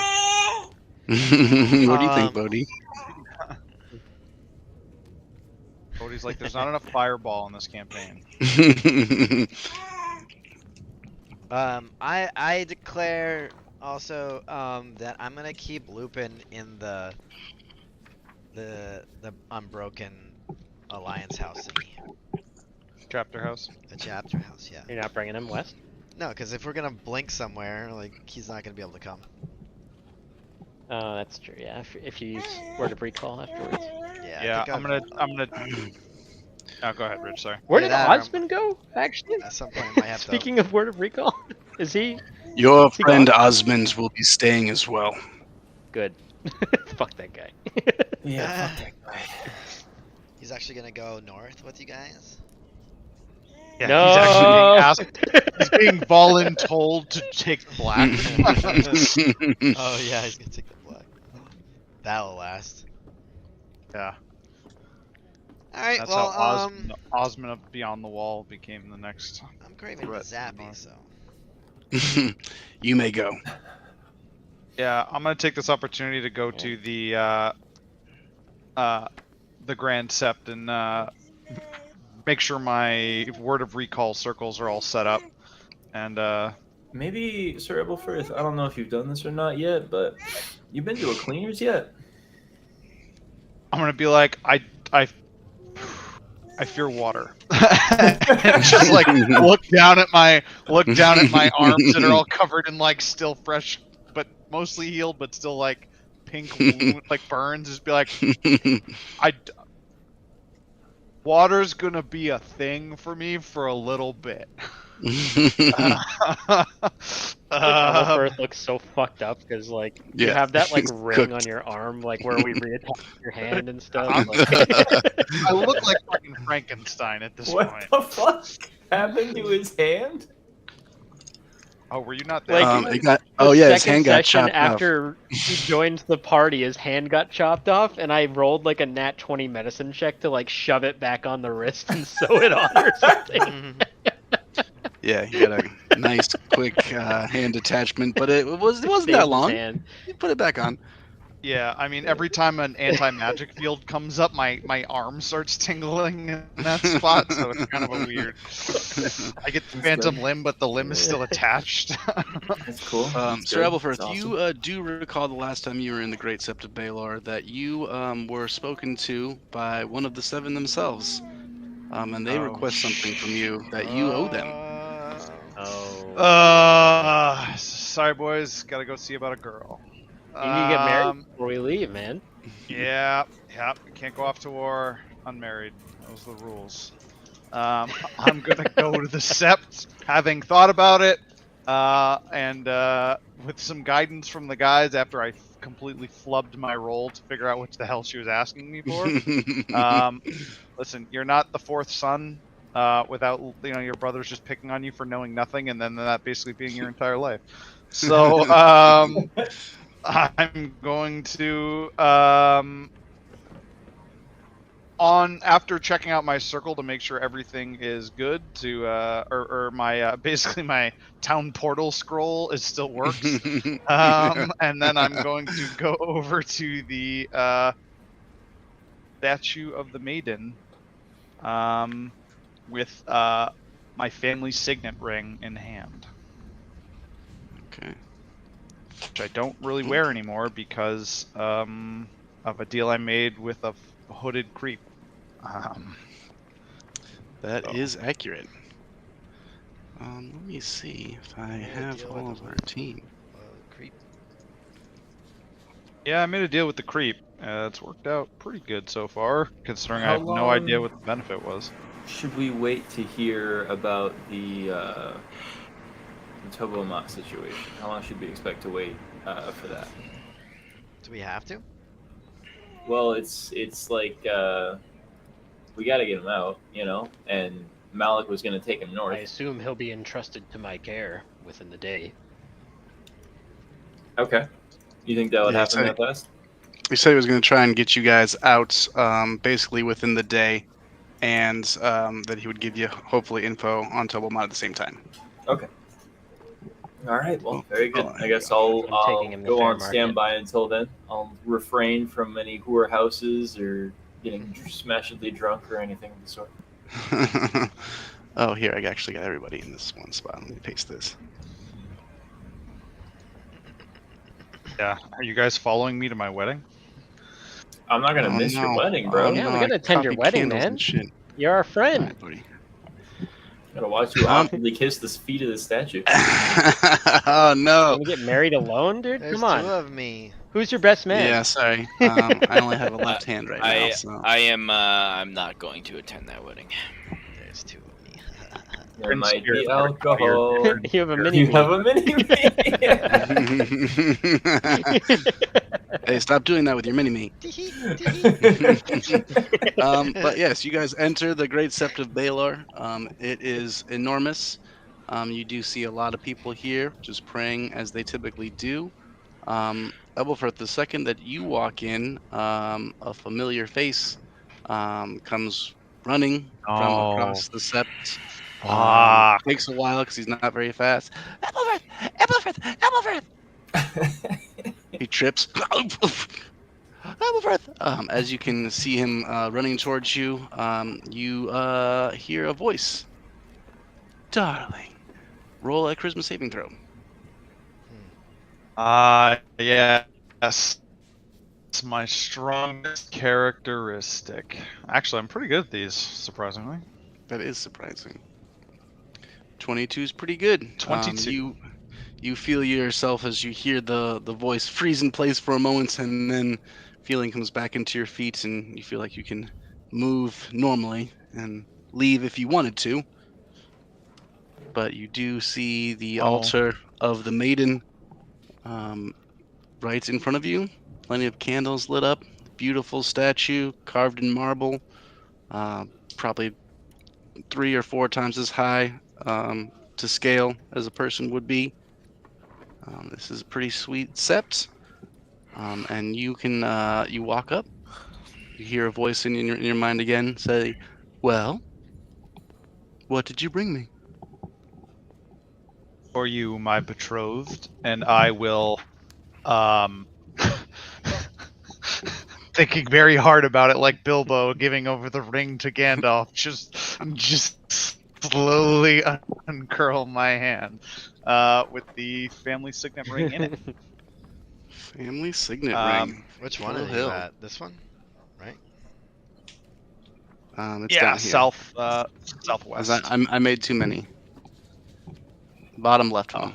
What do you think, Um, Bodhi? Cody's like, there's not enough fireball in this campaign. I declare also that I'm gonna keep Lupin in the Unbroken Alliance house thingy. Chapter house. The chapter house, yeah. You're not bringing him west? No, because if we're gonna blink somewhere, like he's not gonna be able to come. Oh, that's true. Yeah, if you use word of recall afterwards. Yeah. I Yeah, think I'm gonna. Oh, go ahead, Rich. Sorry. Where Yeah, did that or- Osmond go? Actually, At some point, I might have to. speaking of word of recall, is he Your he friend gone? Osmond will be staying as well. good? Fuck that guy. Yeah, fuck that guy. He's actually gonna go north with you guys. Yeah, No! he's actually being asked. He's being voluntold to take black. Oh yeah, he's gonna take the black. That'll last. Yeah, All right. that's Well, how Osmond of Beyond the Wall became the next. I'm craving Threat Zappy, so. You may go. Yeah, I'm gonna take this opportunity to go to the Grand Sept and make sure my word of recall circles are all set up, and Maybe, Sir Ebelfirth, I don't know if you've done this or not yet, but you've been to a cleaners yet? I'm gonna be like, I fear water. And just like look down at my arms that are all covered in like still fresh, but mostly healed, but still like pink wound, like burns. Just be like, water's gonna be a thing for me for a little bit. Elfirth looks so fucked up because like you Yeah, have that like he's ring cooked. on your arm, like where we reattach your hand and stuff. Like, I look like fucking Frankenstein at this What point. the fuck happened to his hand? Oh, were you not there? Like, it got. the Oh yeah, his second hand got session chopped off. after he joined the party, his hand got chopped off, and I rolled like a nat 20 medicine check to like shove it back on the wrist and sew it on or something. Yeah, he got a nice, quick hand attachment, but it wasn't Saved that his long. hand. You put it back on. Yeah, I mean, every time an anti-magic field comes up, my arm starts tingling in that spot, so it's kind of a weird. I get the phantom limb, but the limb is still attached. That's cool. That's Sir good. Ebelfirth, That's you awesome. do recall the last time you were in the Great Sept of Baelor that you were spoken to by one of the seven themselves, and they Oh, request something from you that you owe them. Oh. Sorry, boys. Gotta go see about a girl. You need to get married before we leave, man. Yeah. Can't go off to war unmarried. Those are the rules. I'm gonna go to the Sept, having thought about it, and with some guidance from the guys after I completely flubbed my roll to figure out what the hell she was asking me for. Listen, you're not the fourth son without your brothers just picking on you for knowing nothing, and then that basically being your entire life. So I'm going to after checking out my circle to make sure everything is good, to or my basically my town portal scroll is still works. And then I'm going to go over to the statue of the maiden, with my family signet ring in hand, Okay. which I don't really wear anymore because of a deal I made with a hooded creep. That is accurate. Let me see if I have deal all with of our team. Creep. Yeah, I made a deal with the creep. It's worked out pretty good so far, considering I How have no idea long- what the benefit was. Should we wait to hear about the Tobomat situation? How long should we expect to wait for that? Do we have to? Well, it's like we got to get him out, and Malik was going to take him I north. assume he'll be entrusted to my care within the day. Okay. You think that would Yeah, happen so- that fast? He said he was going to try and get you guys out basically within the day, and that he would give you hopefully info on Toblemont at the same time. Okay. All right. Well, Well, very good. well, I guess I'll I'm taking him to go fair on market. standby until then. I'll refrain from any whore houses or getting smashingly drunk or anything of the sort. Oh, here, I actually got everybody in this one spot. Let me paste this. Yeah, are you guys following me to my wedding? I'm not gonna Oh, miss your no. wedding, bro. Oh, Yeah, no, we're I gonna attend your copied wedding, candles man. and shit. You're our All friend. right, buddy. Gotta watch you awkwardly kiss the feet of the statue. Oh, no. Can we get married alone, dude? There's Come two on. of me. Who's your best man? Yeah, sorry. I only have a left hand right now, so. I am. I'm not going to attend that wedding. There's two of me. There might Spirit be Mark out here. alcohol. You have a mini You me. have a mini me. Hey, stop doing that with your mini-me. But yes, you guys enter the Great Sept of Baelor. It is enormous. You do see a lot of people here just praying as they typically do. Ebelfirth, the second that you walk in, a familiar face comes running from across the Sept. Fuck. Takes a while because he's not very fast. Ebelfirth! Ebelfirth! Ebelfirth! He trips. Ebelfirth! As you can see him running towards you, you hear a voice. Darling, roll a charisma saving throw. Yes. It's my strongest characteristic. Actually, I'm pretty good at these, surprisingly. That is surprising. 22 is pretty good. 22. You feel yourself as you hear the voice freeze in place for a moment, and then feeling comes back into your feet, and you feel like you can move normally and leave if you wanted to. But you do see the altar of the maiden right in front of you. Plenty of candles lit up. Beautiful statue carved in marble. Probably 3 or 4 times as high to scale as a person would be. This is a pretty sweet sept. And you can you walk up. You hear a voice in your mind again say, "Well, what did you bring me?" For you, my betrothed, and I will, thinking very hard about it, like Bilbo giving over the ring to Gandalf, just slowly uncurl my hand, with the family signet ring in it. Family signet ring. Which one Full are hill. you at? This one? Right? It's Yeah, down here. southwest. I made too many. Bottom left one.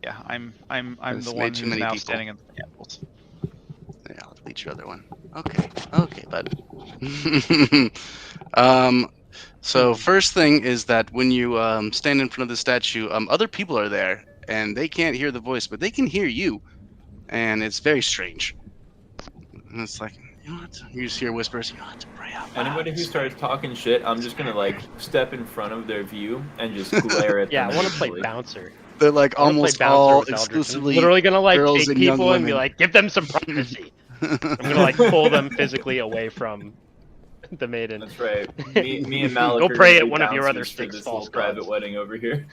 Yeah, I'm Just the made one too who's many now people. standing in the candles. Yeah, I'll delete your other one. Okay, bud. So first thing is that when you stand in front of the statue, other people are there, and they can't hear the voice, but they can hear you, and it's very strange. And it's like, you know what? You just hear whispers. You have to pray out loud. Anybody who starts talking shit, I'm just gonna step in front of their view and just glare at them. Yeah, I want to play initially. bouncer. They're like I wanna play almost bouncer all with Eldritch. I'm exclusively literally gonna girls take and young people and be women. like, give them some privacy. I'm gonna pull them physically away from The maiden. That's right. Me and Malik Go are pray gonna at be one of your other bouncers for 6 this false little private gods. wedding over here.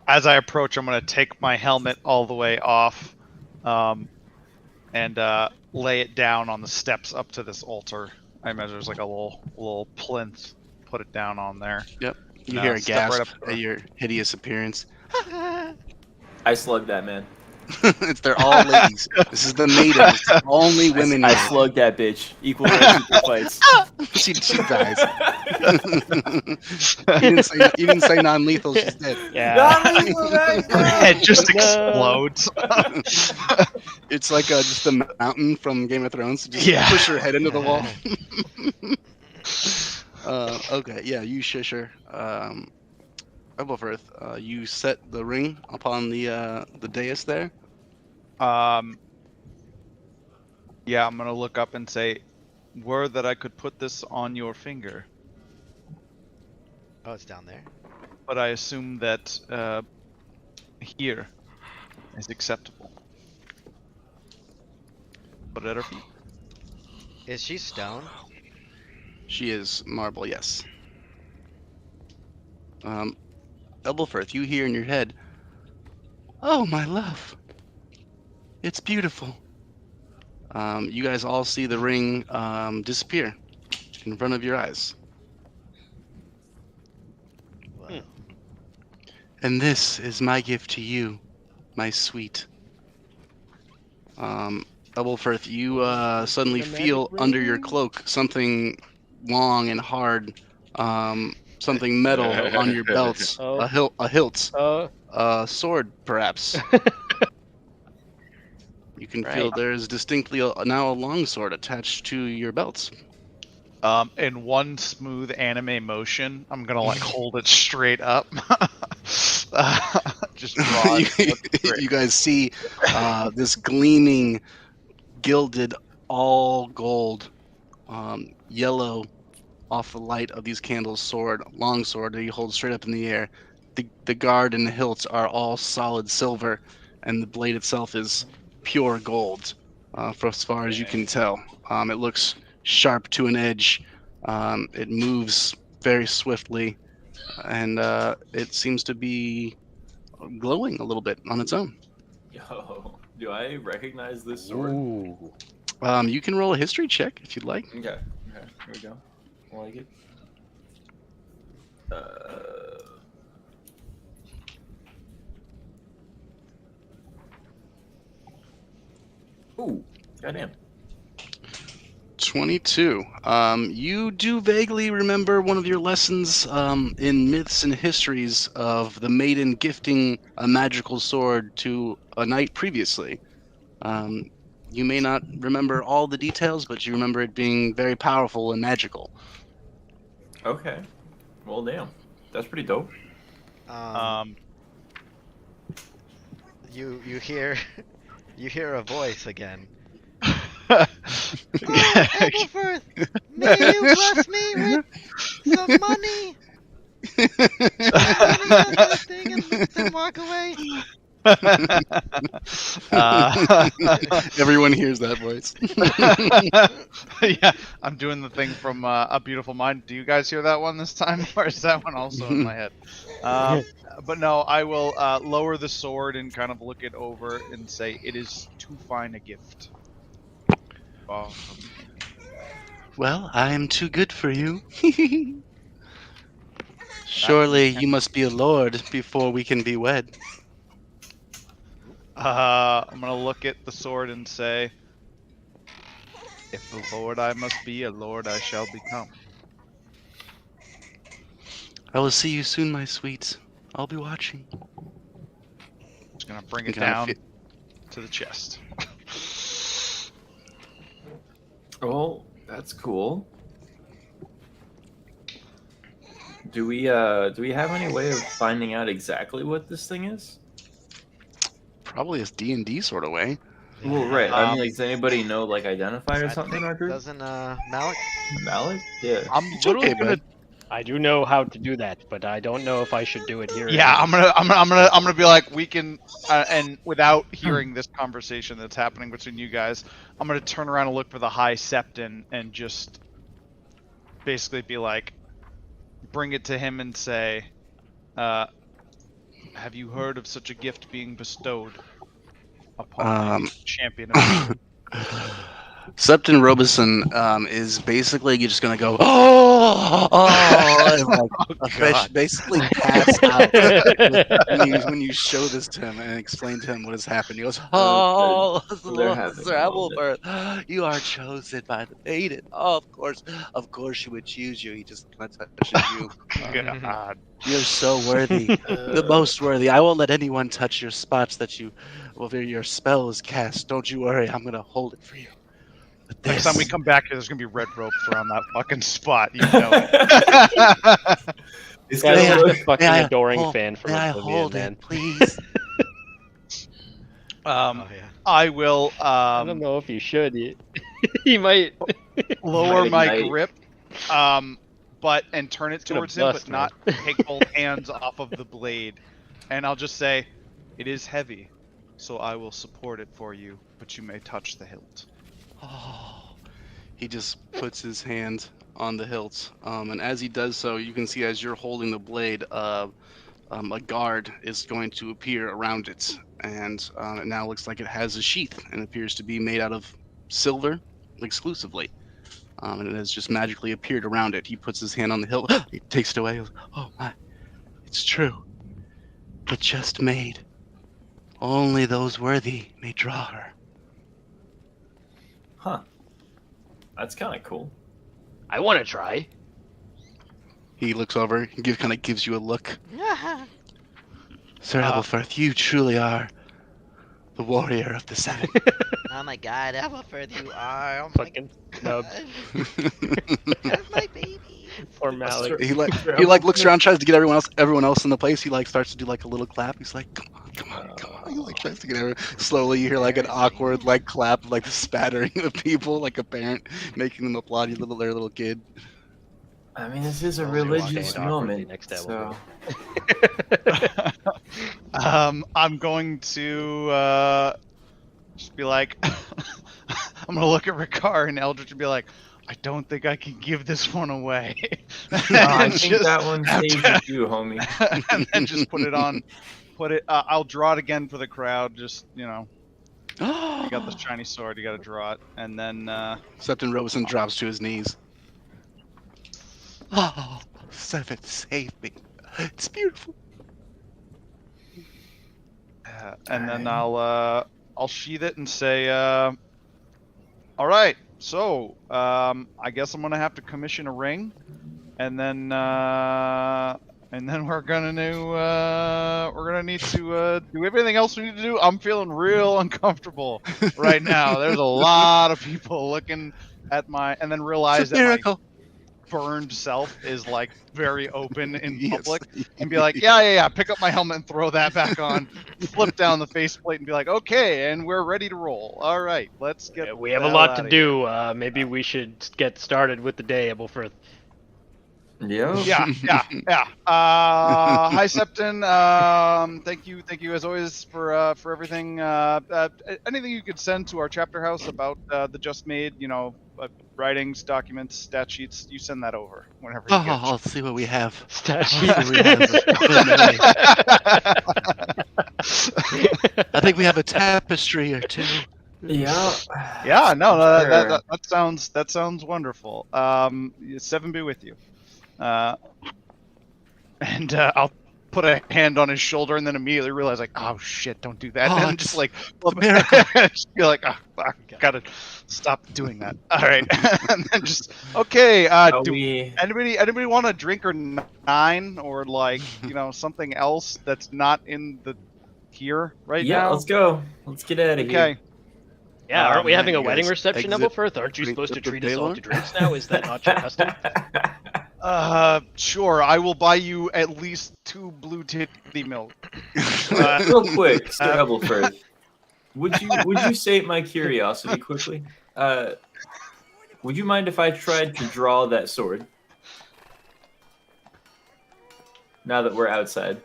As I approach, I'm gonna take my helmet all the way off, and lay it down on the steps up to this altar. I imagine there's like a little plinth. Put it down on there. Yep. You No, hear a step right gasp up. at your hideous appearance. I slugged that man. They're all ladies. This is the maidens. Only women I here. slugged that bitch. Equal rights, equal fights. she dies. you didn't say non-lethal. She's dead. Yeah. Non-lethal, guys, Her head just No. explodes. It's like just a mountain from Game of Thrones. Just Yeah. push her head into the wall. Okay, yeah, you shush her. Ebelfirth, you set the ring upon the dais there. Yeah, I'm gonna look up and say, word that I could put this on your finger, Oh, it's down there. but I assume that here is acceptable. Put it at her feet. Is she stone? She is marble, yes. Ebelfirth, you hear in your head, "Oh, my love, it's beautiful." You guys all see the ring disappear in front of your eyes. Wow. And this is my gift to you, my sweet. Ebelfirth, you suddenly The magic feel under your ring? cloak something long and hard, something metal on your belts, Oh. a hilt, Oh. a sword, perhaps. You can feel Right. there's distinctly now a long sword attached to your belts. In one smooth anime motion, I'm gonna like hold it straight up. Just draw you, it. you guys see this gleaming, gilded, all gold, yellow, off the light of these candles sword, long sword that you hold straight up in the air. The guard and the hilts are all solid silver, and the blade itself is pure gold, for as far as you can tell. It looks sharp to an edge. It moves very swiftly, and it seems to be glowing a little bit on its own. Yo, do I recognize this sword? Ooh. You can roll a history check if you'd like. Okay, here we go. I like it. Ooh, goddamn. 22. You do vaguely remember one of your lessons in myths and histories of the maiden gifting a magical sword to a knight previously. You may not remember all the details, but you remember it being very powerful and magical. Okay. Well, damn. That's pretty dope. You hear you hear a voice again. Ebelfirth, may you bless me with some money. Thing and then walk away. Everyone hears that voice. Yeah, I'm doing the thing from A Beautiful Mind. Do you guys hear that one this time, or is that one also in my head? But no, I will lower the sword and kind of look it over and say, "It is too fine a gift." Oh. Well, I am too good for you. Surely you must be a lord before we can be wed. I'm gonna look at the sword and say, "If a lord I must be, a lord I shall become." I will see you soon, my sweet. I'll be watching. Just gonna bring You it kind of down fe- to the chest. Oh, that's cool. Do we have any way of finding out exactly what this thing is? Probably a D&D sort of way. Well, right. I mean, like, does anybody know, like, identifier or I something in think- our group? Doesn't Malik? Malik? Yeah. I'm It's literally okay, gonna. bud. I do know how to do that, but I don't know if I should do it here. Yeah, in- I'm gonna be like, we can, and without hearing this conversation that's happening between you guys, I'm gonna turn around and look for the High Septon and just basically be like, bring it to him and say, have you heard of such a gift being bestowed upon a champion of the Septon Robeson is basically just gonna go and like a fish, basically pass out when you show this to him and explain to him what has happened. He goes, Oh, they're having Sir a moment. Ethelbert, you are chosen by the maiden. Oh, of course she would choose you. He just kind of touches you. God. You're so worthy, the most worthy. I won't let anyone touch your spots that you, well, your spell is cast. Don't you worry. I'm gonna hold it for you. But Next time we this- come back here, there's gonna be red ropes around that fucking spot. You know it. It's Guy's May I- just a gonna fucking may I adoring hold- fan from May I Oblivion, hold man. it, please? Oh yeah. I will I don't know if you should. He might. lower Might my ignite. grip, but and turn it gonna towards him, but bust, not take both hands off of the blade. And I'll just say, it is heavy, so I will support it for you, but you may touch the hilt. Oh, he just puts his hand on the hilt, and as he does so, you can see as you're holding the blade, a guard is going to appear around it, and it now looks like it has a sheath and appears to be made out of silver exclusively. And it has just magically appeared around it. He puts his hand on the hilt, he takes it away. He goes, oh my, it's true, but just made. Only those worthy may draw her. Huh. That's kind of cool. I want to try. He looks over, kind of gives you a look. Sir Ethelfirth, you truly are the warrior of the seven. Oh my God, Ethelfirth, you are. Oh my Fucking nub. That's my baby. Poor Malik. he like looks around, tries to get everyone else in the place. He like starts to do like a little clap. He's like, come on. He like tries to get everyone. Slowly, you hear like an awkward like clap, like the spattering of people, like a parent making them applaud their little kid. I mean, this is a Also, you walk religious in awkwardly moment. next to So I'm going to just be like, I'm gonna look at Ricard and Eldritch and be like, I don't think I can give this one away. I And think just that one have stays to- with you, homie. and then just put it on. I'll draw it again for the crowd. Just you got this shiny sword. You got to draw it, and then Septon Robeson drops to his knees. Oh, Seven, save me. It's beautiful. and then I'll sheath it and say, all right. So I guess I'm gonna have to commission a ring, and then we're gonna need to do everything else we need to do. I'm feeling real uncomfortable right now. There's a lot of people looking at and then realize It's a that my miracle. burned self is like very open in Yes. public, and be like, yeah, pick up my helmet and throw that back on, flip down the faceplate and be like, okay, and we're ready to roll. All right, let's get. Yeah, we have the a hell lot outta to here. do. Maybe we should get started with the day, Ethelfirth. Yeah. Yeah. Hi, Septon. Thank you as always for everything. Anything you could send to our chapter house about the just made, writings, documents, stat sheets. You send that over whenever you Oh, get. I'll see what we have. Statue. I think we have a tapestry or two. Yeah. Yeah, no, Sure. that sounds wonderful. Seven be with you. And I'll put a hand on his shoulder and then immediately realize like, oh shit, don't do that. Oh, And it's just like, a miracle. just be like, oh, fuck, gotta stop doing that. All right, and then just okay. Do anybody want a drink or nine or like something else that's not in the here right Yeah, now? let's go. Let's get out of here. Okay. Yeah, aren't we man, having a you wedding guys reception, exit Ethelfirth? Aren't you the- supposed to the treat us all Baylor? to drinks now? Is that not your custom? Sure. I will buy you at least 2 blue titty milk. Real quick, Sir Ebelford, would you sate my curiosity quickly? Would you mind if I tried to draw that sword? Now that we're outside,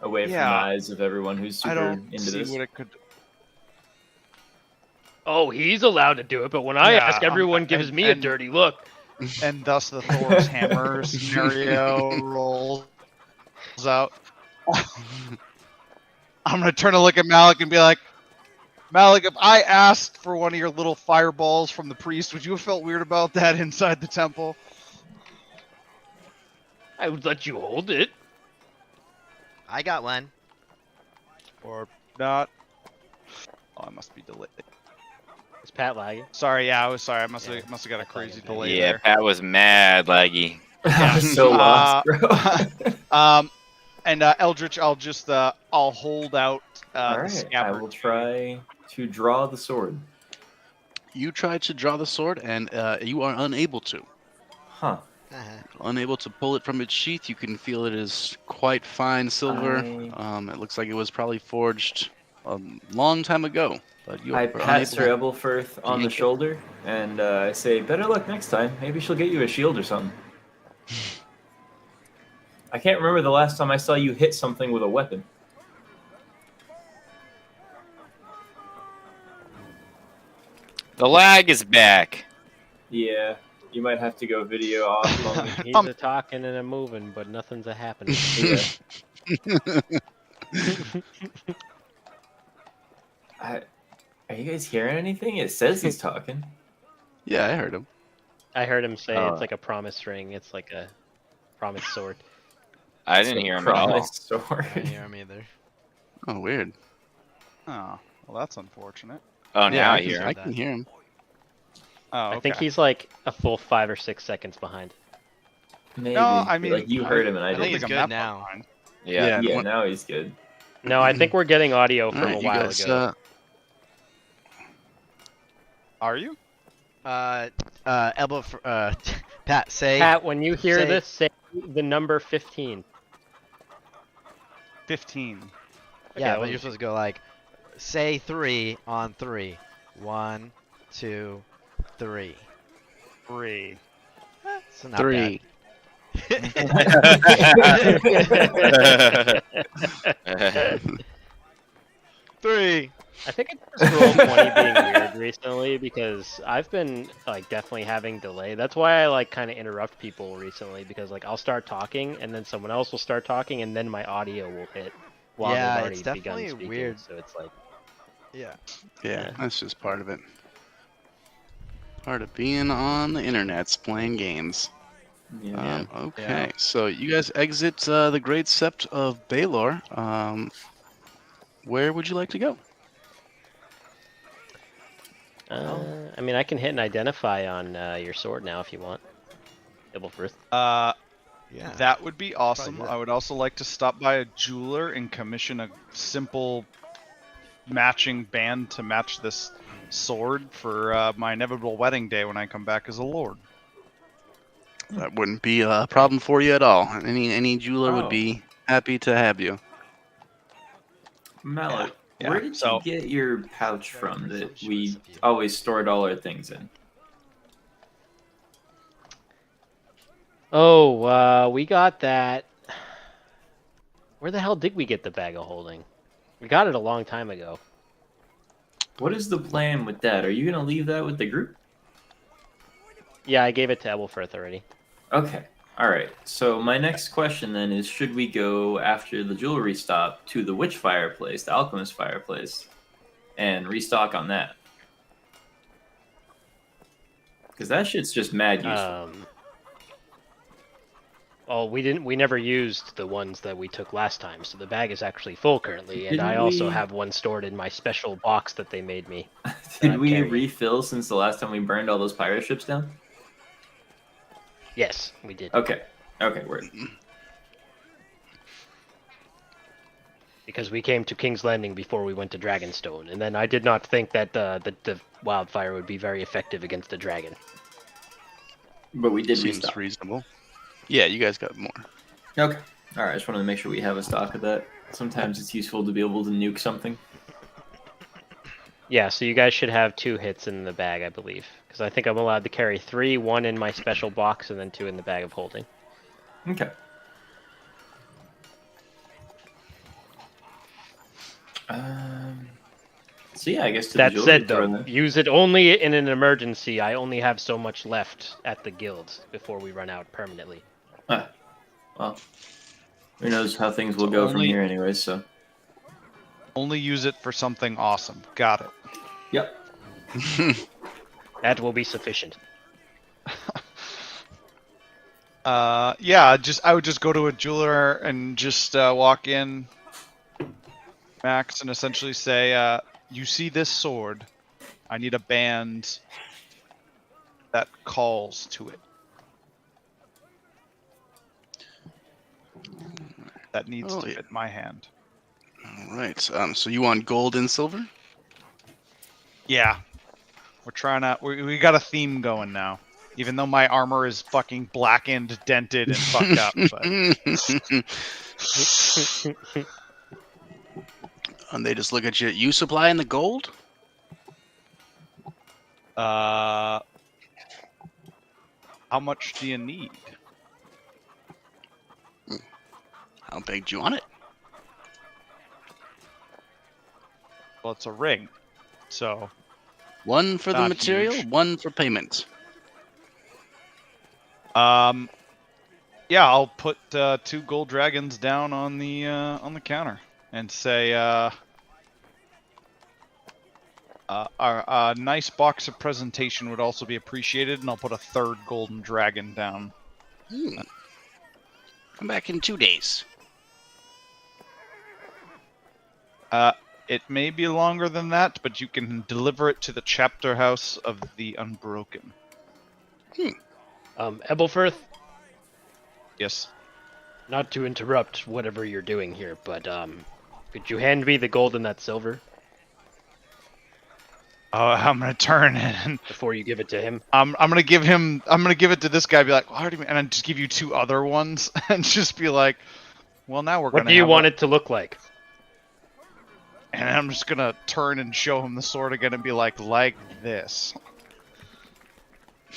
away from the Yeah. eyes of everyone who's I super don't into see this. what it could. Oh, he's allowed to do it, but when I Yeah, ask, everyone gives me a dirty look. And thus the Thor's hammer scenario rolls out. I'm gonna turn to look at Malik and be like, Malik, if I asked for one of your little fireballs from the priest, would you have felt weird about that inside the temple? I would let you hold it. I got one. Or not? Oh, I must be delayed. Is Pat lagging? Sorry, yeah, I was sorry. I must Yeah, have got a I thought crazy you meant- delay Yeah, there. Pat was mad laggy. I'm so lost, bro. And Eldritch, I'll hold out All the right, scabbard. I will try to draw the sword. You try to draw the sword, and you are unable to. Huh. Unable to pull it from its sheath. You can feel it is quite fine silver. I- It looks like it was probably forged a long time ago. But you I are pat Sir unable. Ebelfirth on the yank it. shoulder and I say, "Better luck next time. Maybe she'll get you a shield or something." I can't remember the last time I saw you hit something with a weapon. The lag is back. Yeah, you might have to go video off on me. He's a talking and a moving, but nothing's a happening. Yeah. Are you guys hearing anything? It says he's talking. Yeah, I heard him. I heard him say Oh. it's like a promise ring. It's like a promise sword. I didn't hear him at all. Promise I sword. didn't hear him either. Oh, weird. Oh, well, that's unfortunate. Oh, now yeah, I can, hear I him. can hear him. Oh, okay. I think he's like a full 5 or 6 seconds behind. Maybe. No, I mean, like you heard him and I I think didn't. he's I'm good that far now. behind. Yeah. Yeah, what- now he's good. No, I think we're getting audio All from right, a you while guys, ago. Are you? Elbow for, Pat, say. Pat, when you hear say- this, say the number 15. 15. Yeah, Okay, but you're supposed to go like, say 3 on 3. 1, 2, 3. 3. So not 3. bad. 3. I think it's just Roll20 being weird recently because I've been like definitely having delay. That's why I like kind of interrupt people recently because like I'll start talking and then someone else will start talking and then my audio will hit while Yeah, they've already it's begun definitely speaking. weird. So it's like Yeah. Yeah, that's just part of it. Part of being on the internet's playing games. Yeah. Okay, so you guys exit the Great Sept of Baelor. Where would you like to go? I mean I can hit and identify on your sword now if you want. Ibelfirth. Yeah. That would be awesome. do that. I would also like to stop by a jeweler and commission a simple matching band to match this sword for my inevitable wedding day when I come back as a lord. That wouldn't be a problem for you at all. Any jeweler would Oh. be happy to have you. Malik, Yeah, where did so- you get your pouch from that Presumptuous we of you. always stored all our things in? Oh, we got that. Where the hell did we get the bag of holding? We got it a long time ago. What is the plan with that? Are you gonna leave that with the group? Yeah, I gave it to Ebelfirth already. Okay. All right. So my next question then is: should we go after the jewelry stop to the witch fireplace, the alchemist fireplace, and restock on that? Because that shit's just mad useful. Well, we never used the ones that we took last time, so the bag is actually full currently, and Didn't I also we- have one stored in my special box that they made me. Did I'm we carrying. refill since the last time we burned all those pirate ships down? Yes, we did. Okay. Okay. Word. Because we came to King's Landing before we went to Dragonstone, and then I did not think that the wildfire would be very effective against the dragon. But we did Seems restock. reasonable. Yeah, you guys got more. Okay. All right. I just wanted to make sure we have a stock of that. Sometimes it's useful to be able to nuke something. Yeah, so you guys should have 2 hits in the bag, I believe. Because I think I'm allowed to carry 3, 1 in my special box, and then 2 in the bag of holding. Okay. So yeah, I guess to the That jeweler said, throw though, that. use it only in an emergency. I only have so much left at the guild before we run out permanently. Ah, well, who knows how things will So go from only- here, anyways. So. Only use it for something awesome. Got it. Yep. That will be sufficient. Yeah, I would just go to a jeweler and just walk in, Max, and essentially say, "You see this sword? I need a band that calls to it. That needs to fit my hand." All right. So you want gold and silver? Yeah, we're trying to. We got a theme going now. Even though my armor is fucking blackened, dented, and fucked up, but And they just look at you. You supplying the gold? how much do you need? How big do you want it? Well, it's a ring, so One for the Not material, huge. one for payment. yeah, I'll put 2 gold dragons down on the counter and say, a nice box of presentation would also be appreciated, and I'll put a 3rd golden dragon down. Come back in 2 days. It may be longer than that, but you can deliver it to the chapter house of the Unbroken. Ebelfirth, Yes. not to interrupt whatever you're doing here, but could you hand me the gold and that silver I'm gonna turn and before you give it to him? I'm gonna give it to this guy. Be like, well, and I just give you 2 other ones, and just be like, well, now we're What gonna. do you have want a- it to look like? And I'm just gonna turn and show him the sword again and be like this.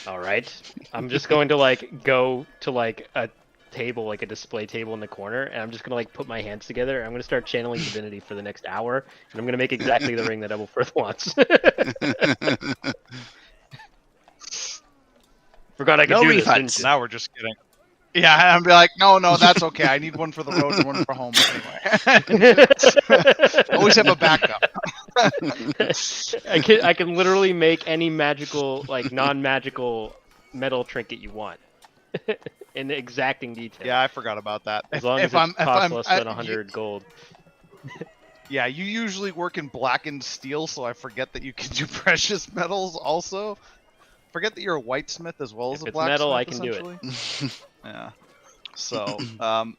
All right. I'm just going to go to a table, like a display table in the corner, and I'm just gonna put my hands together. And I'm gonna start channeling divinity for the next hour, and I'm gonna make exactly the ring that Ebelfirth wants. Forgot I could No do this, refunds. didn't you? Now we're just kidding. Yeah, and I'll be like, no, that's okay. I need one for the road and one for home anyway. Always have a backup. I can literally make any magical, non-magical metal trinket you want, in the exacting detail. Yeah, I forgot about that. As long as it costs less than 100 gold. Yeah, you usually work in blackened steel, so I forget that you can do precious metals also. Forget that you're a whitesmith as well as If a it's blacksmith. metal, I can do it. essentially. Yeah. So,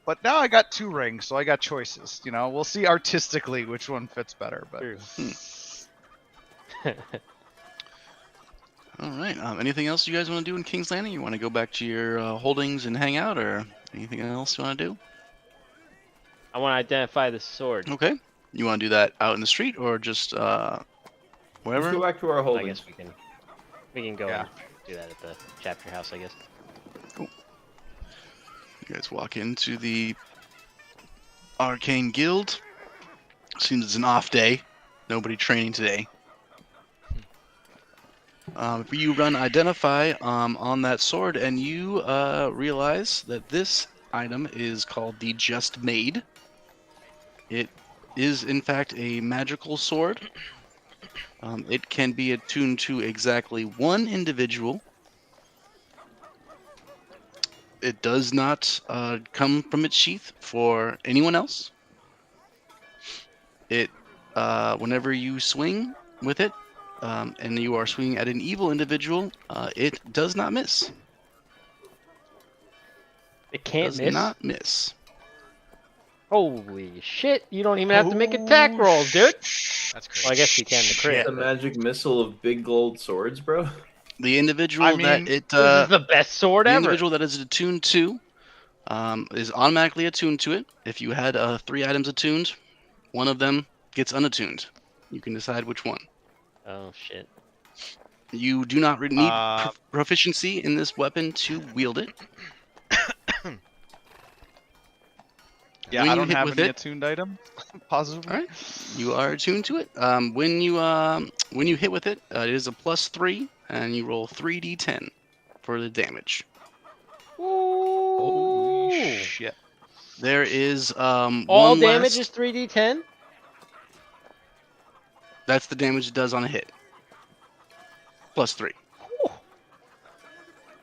but now I got 2 rings, so I got choices. We'll see artistically which one fits better. But True. All right. Anything else you guys want to do in King's Landing? You want to go back to your holdings and hang out, or anything else you want to do? I want to identify the sword. Okay. You want to do that out in the street, or just Let's wherever? go back to our I holdings. guess we can go Yeah. and do that at the chapter house, I guess. You guys walk into the Arcane Guild. Seems it's an off day. Nobody training today. You run Identify on that sword, and you realize that this item is called the Just Made. It is, in fact, a magical sword. It can be attuned to exactly one individual. It does not come from its sheath for anyone else. It, whenever you swing with it, and you are swinging at an evil individual, it does not miss. It can't Does miss? not miss. Holy shit, you don't even have to make attack rolls, dude! That's crazy. Well, I guess you can to crit. The magic missile of big gold swords, bro. The individual I mean, that it This is the best sword the ever! individual that is attuned to is automatically attuned to it. If you had 3 items attuned, one of them gets unattuned. You can decide which one. Oh shit. You do not need Uh, proficiency in this weapon to wield it. Yeah, When I you don't hit have with any it- attuned item. Positively. All right, you are attuned to it. When you hit with it, it is a +3, and you roll 3d10 for the damage. Holy Ooh. shit. There is All one damage last. is 3d10. That's the damage it does on a hit. +3.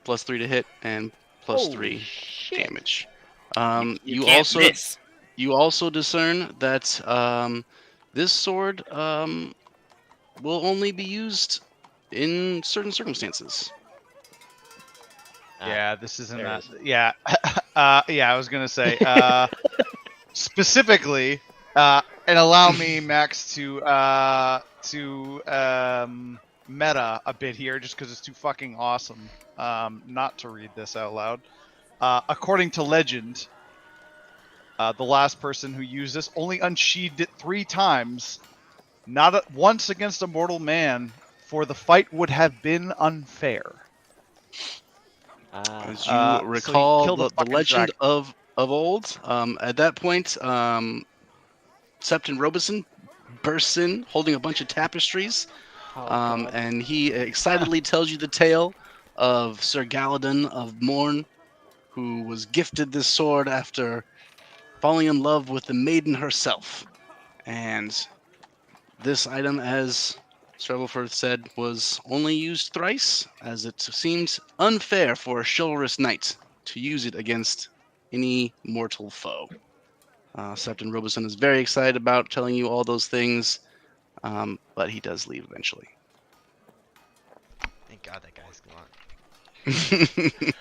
+3 to hit and Holy +3 shit. damage. You can't miss. You also discern that this sword will only be used in certain circumstances. Yeah, this isn't there that. it is. Yeah, yeah. I was gonna say specifically, and allow me, Max, to meta a bit here, just because it's too fucking awesome. Not to read this out loud. According to legend, the last person who used this only unsheathed it 3 times, not once against a mortal man, for the fight would have been unfair. As So you he recall killed a the fucking legend dragon. of old, at that point, Septon Robeson bursts in holding a bunch of tapestries, Oh, God. and he excitedly tells you the tale of Sir Galadon of Morn, who was gifted this sword after falling in love with the maiden herself. And this item, as Strevelford said, was only used thrice, as it seemed unfair for a chivalrous knight to use it against any mortal foe. Septon Robeson is very excited about telling you all those things, but he does leave eventually. Thank God that guy's gone.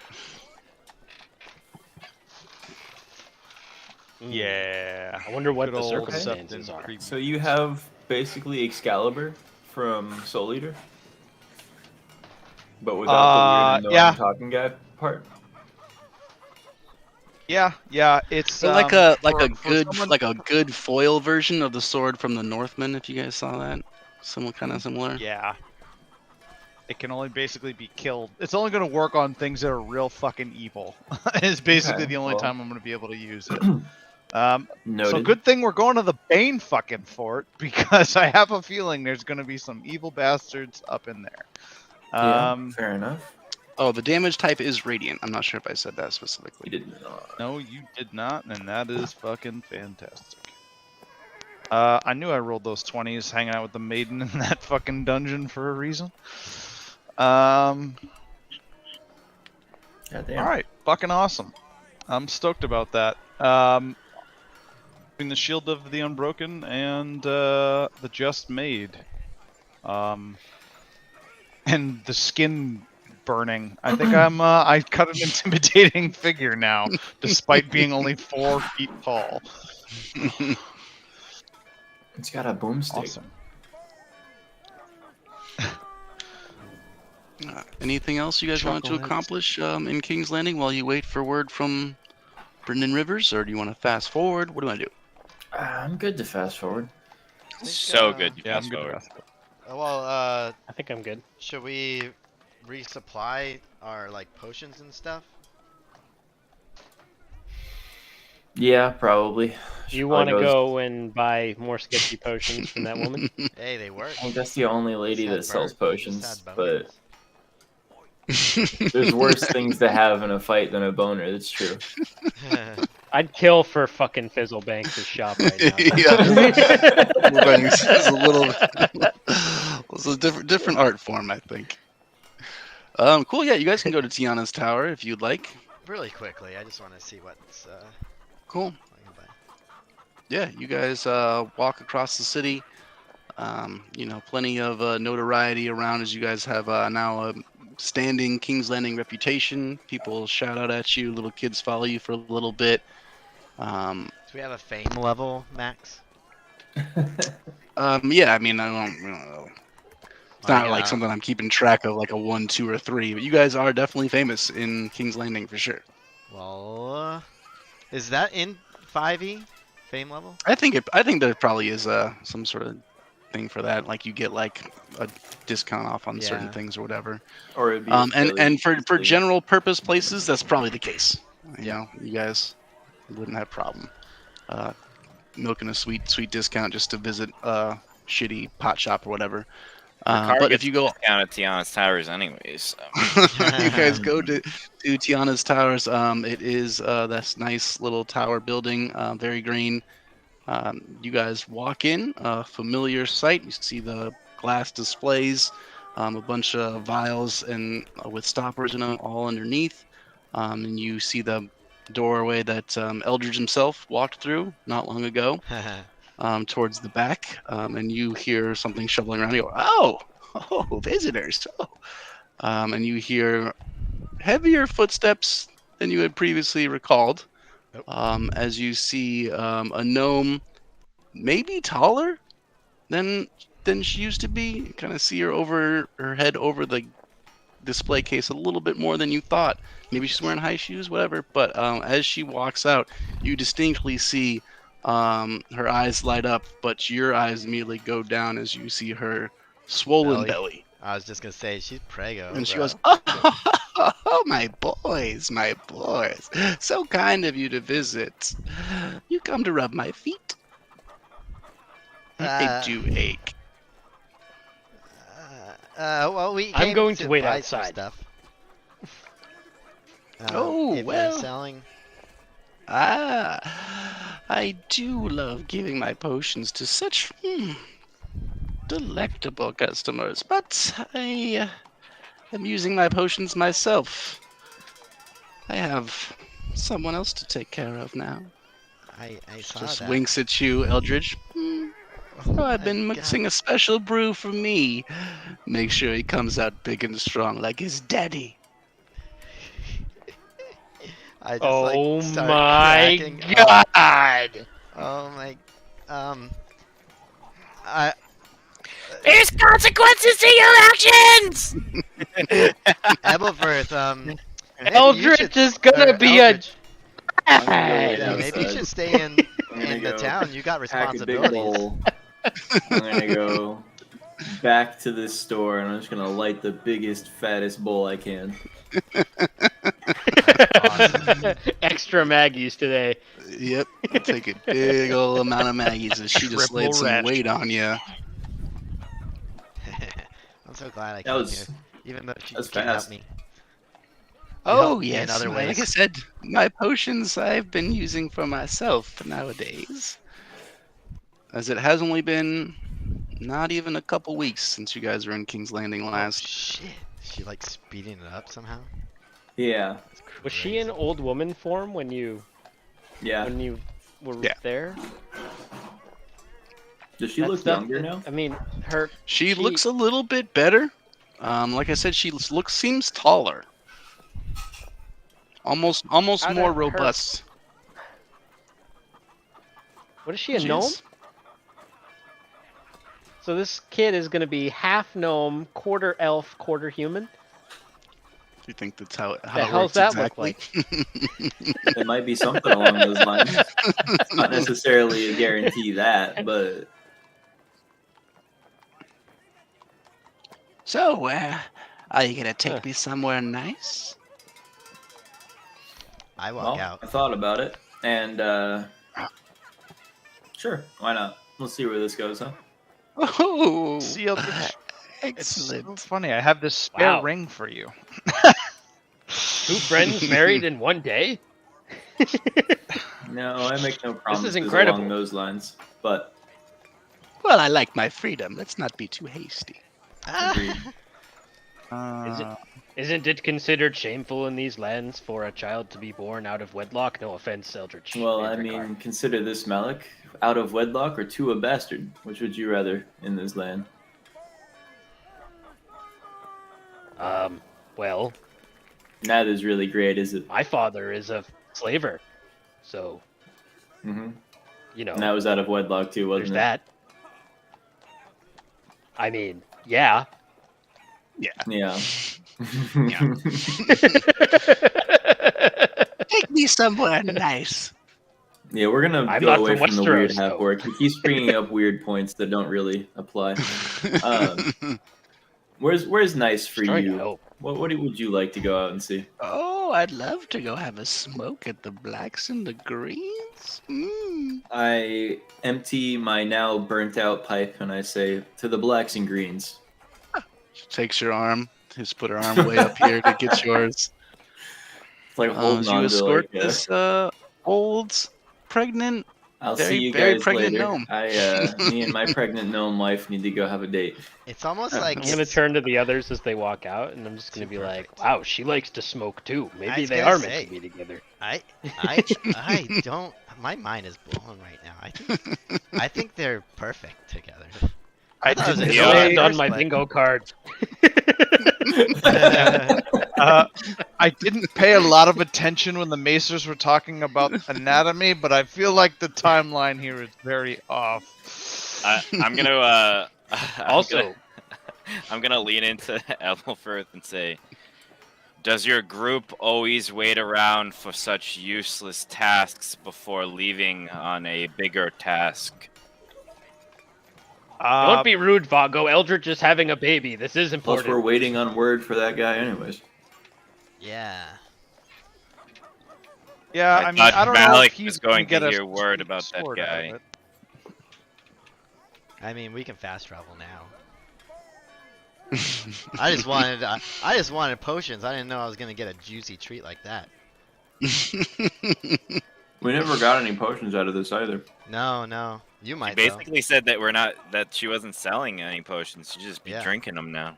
Yeah. I wonder what Good the old circumstances Septon are. creepy. So you have basically Excalibur from Soul Eater, but without the weird annoying yeah. talking guy part. Yeah, it's So like a for like a good foil version of the sword from the Northmen, if you guys saw that. Kind of similar. Yeah. It can only basically be killed. It's only going to work on things that are real fucking evil. It's basically Okay, the only well. time I'm going to be able to use it. Noted. So good thing we're going to the Bane fucking fort, because I have a feeling there's going to be some evil bastards up in there. Yeah, fair enough. Oh, the damage type is radiant. I'm not sure if I said that You specifically. did not. No, you did not, and that is fucking fantastic. I knew I rolled those 20s hanging out with the maiden in that fucking dungeon for a reason. Goddamn. Alright, fucking awesome. I'm stoked about that. Between the Shield of the Unbroken and the Just Made. And the skin burning. I think I cut an intimidating figure now, despite being only 4 feet tall. It's got a boomstick. Awesome. Anything else you guys wanted to Chuckleheads. accomplish in King's Landing while you wait for word from Brendan Rivers, or do you want to fast forward? What do you want to do? I'm good to fast forward. So good. You Yeah, I'm fast good. forward. Well, I think I'm good. should we resupply our like potions and stuff? Yeah, probably. You Probably want to goes- go and buy more sketchy potions from that woman? Hey, they work. I think that's the only lady Just had that sells burn- just potions, had but boners. there's worse things to have in a fight than a boner. That's true. I'd kill for fucking Fizzlebanks' shop right now. Fizzlebanks is a little. It's a different art form, I think. Cool. Yeah, you guys can go to Tiana's tower if you'd like. Really quickly, I just want to see what's Cool. I can buy. Yeah, you guys walk across the city. Plenty of notoriety around, as you guys have now a standing King's Landing reputation. People shout out at you. Little kids follow you for a little bit. Do we have a fame level, Max? Yeah, I mean, I don't know. It's not like something I'm keeping track of, like a 1, 2, or 3. But you guys are definitely famous in King's Landing for sure. Well, is that in 5e fame level? I think there probably is some sort of thing for that. Like you get like a discount off on certain Yeah. things or whatever. Or it'd be And for affiliate. general purpose places, that's probably the case. You Yeah. know, you guys wouldn't have problem. milking a sweet discount just to visit a shitty pot shop or whatever. Her car But gets if you go, down at Tiana's Towers anyways. So. you guys go to Tiana's Towers. It is this nice little tower building, very green. You guys walk in, a familiar sight. You see the glass displays, a bunch of vials and with stoppers in them all underneath. And you see the doorway that Eldridge himself walked through not long ago, towards the back. And you hear something shoveling around. You go, oh, visitors. Oh. And you hear heavier footsteps than you had previously recalled. As you see a gnome, maybe taller than she used to be. You kind of see her over her head over the display case a little bit more than you thought. Maybe she's wearing high shoes, whatever. But as she walks out, you distinctly see her eyes light up, but your eyes immediately go down as you see her swollen belly. I was just gonna say she's prego. And she bro. goes, oh, my boys. So kind of you to visit. You come to rub my feet. They do ache. Well, we I'm came going to wait buy some outside. Stuff. Oh, if well. you're selling. I do love giving my potions to such delectable customers, but I am using my potions myself. I have someone else to take care of now. I saw Just that. winks at you, Eldridge. Oh, I've my been God. mixing a special brew for me. Make sure he comes out big and strong like his daddy. I just, Oh start my cracking god! up. Oh my. I. There's consequences to your actions! Ebelverth, maybe you Eldritch should- is gonna or be a. Eldritch, I'm gonna go wait yeah, maybe you outside. should stay in I'm gonna the go town. You got pack a big responsibilities. bowl. I'm gonna go back to this store and I'm just gonna light the biggest, fattest bowl I can. Awesome. Extra Maggies today. Yep, take a big old amount of Maggie's as she just laid Triple some ration. weight on you. I'm so glad I That came was here, even though she that's can't help fast. me. Oh helped me in yes, other like I ways. said, my potions I've been using for myself nowadays. As it has only been not even a couple weeks since you guys were in King's Landing Oh, last. shit. Is she like speeding it up somehow? Yeah, That's Was she crazy. in old woman form when you yeah. were Yeah. there? Does she look That's not- younger now? I mean, her. She looks a little bit better. Like I said, she seems taller. Almost Out more of her- robust. What is she, a She gnome? is. So this kid is gonna be half gnome, quarter elf, quarter human. Do you think that's how it hell's works that look exactly? It might be something along those lines. It's not necessarily a guarantee that, but So, are you gonna take Huh. me somewhere nice? I walk well, out. I thought about it, and sure, why not? We'll see where this goes, huh? Oh, See, Eldritch, it's so excellent. funny. I have this spare Wow. ring for you. 2 friends married in one day? No, I make no promises incredible. along those lines, but Well, I like my freedom. Let's not be too hasty. agreed. Isn't it considered shameful in these lands for a child to be born out of wedlock? No offense, Eldritch. Well, I Adric mean, consider this, Malik. Out of wedlock or to a bastard? Which would you rather in this land? Well, Neither's really great, is it? my father is a slaver, so Mm-hmm. you know And that was out of wedlock too, there's wasn't it? that. I mean, yeah. Yeah. Yeah. Take me somewhere nice. Yeah, we're gonna I'm go not away from from the weird Westeros, half though. orc. He keeps bringing up weird points that don't really apply. Where's nice for Trying to you? help. What would you like to go out and see? Oh, I'd love to go have a smoke at the blacks and the greens. I empty my now burnt out pipe and I say, to the blacks and greens. She takes your arm. Just put her arm way up here to get yours. It's like holding As you on to escort like. this old, pregnant, I'll see you very guys pregnant later. gnome. Me and my pregnant gnome wife need to go have a date. It's almost like I'm gonna turn to the others as they walk out, and I'm just gonna be like, Perfect. "Wow, she likes to smoke too. Maybe was they gonna are say. meant to be together." I don't. My mind is blown right now. I think they're perfect together. I thought it was didn't a Yeah. no at Land on first, my but- bingo card. I didn't pay a lot of attention when the Macers were talking about anatomy, but I feel like the timeline here is very off. I'm gonna Also, I'm gonna lean into Ethelfirth and say, does your group always wait around for such useless tasks before leaving on a bigger task? don't be rude, Vago. Eldritch is having a baby. This is Plus, important. we're waiting on word for that guy, anyways. Yeah. Yeah, I mean, thought I don't know Malik if he's was going gonna to get hear a word about that sword out of guy. it. I mean, we can fast travel now. I just wanted potions. I didn't know I was gonna get a juicy treat like that. We never got any potions out of this either. No. You She might basically said that she wasn't selling any potions. She'd just be Yeah. drinking them now.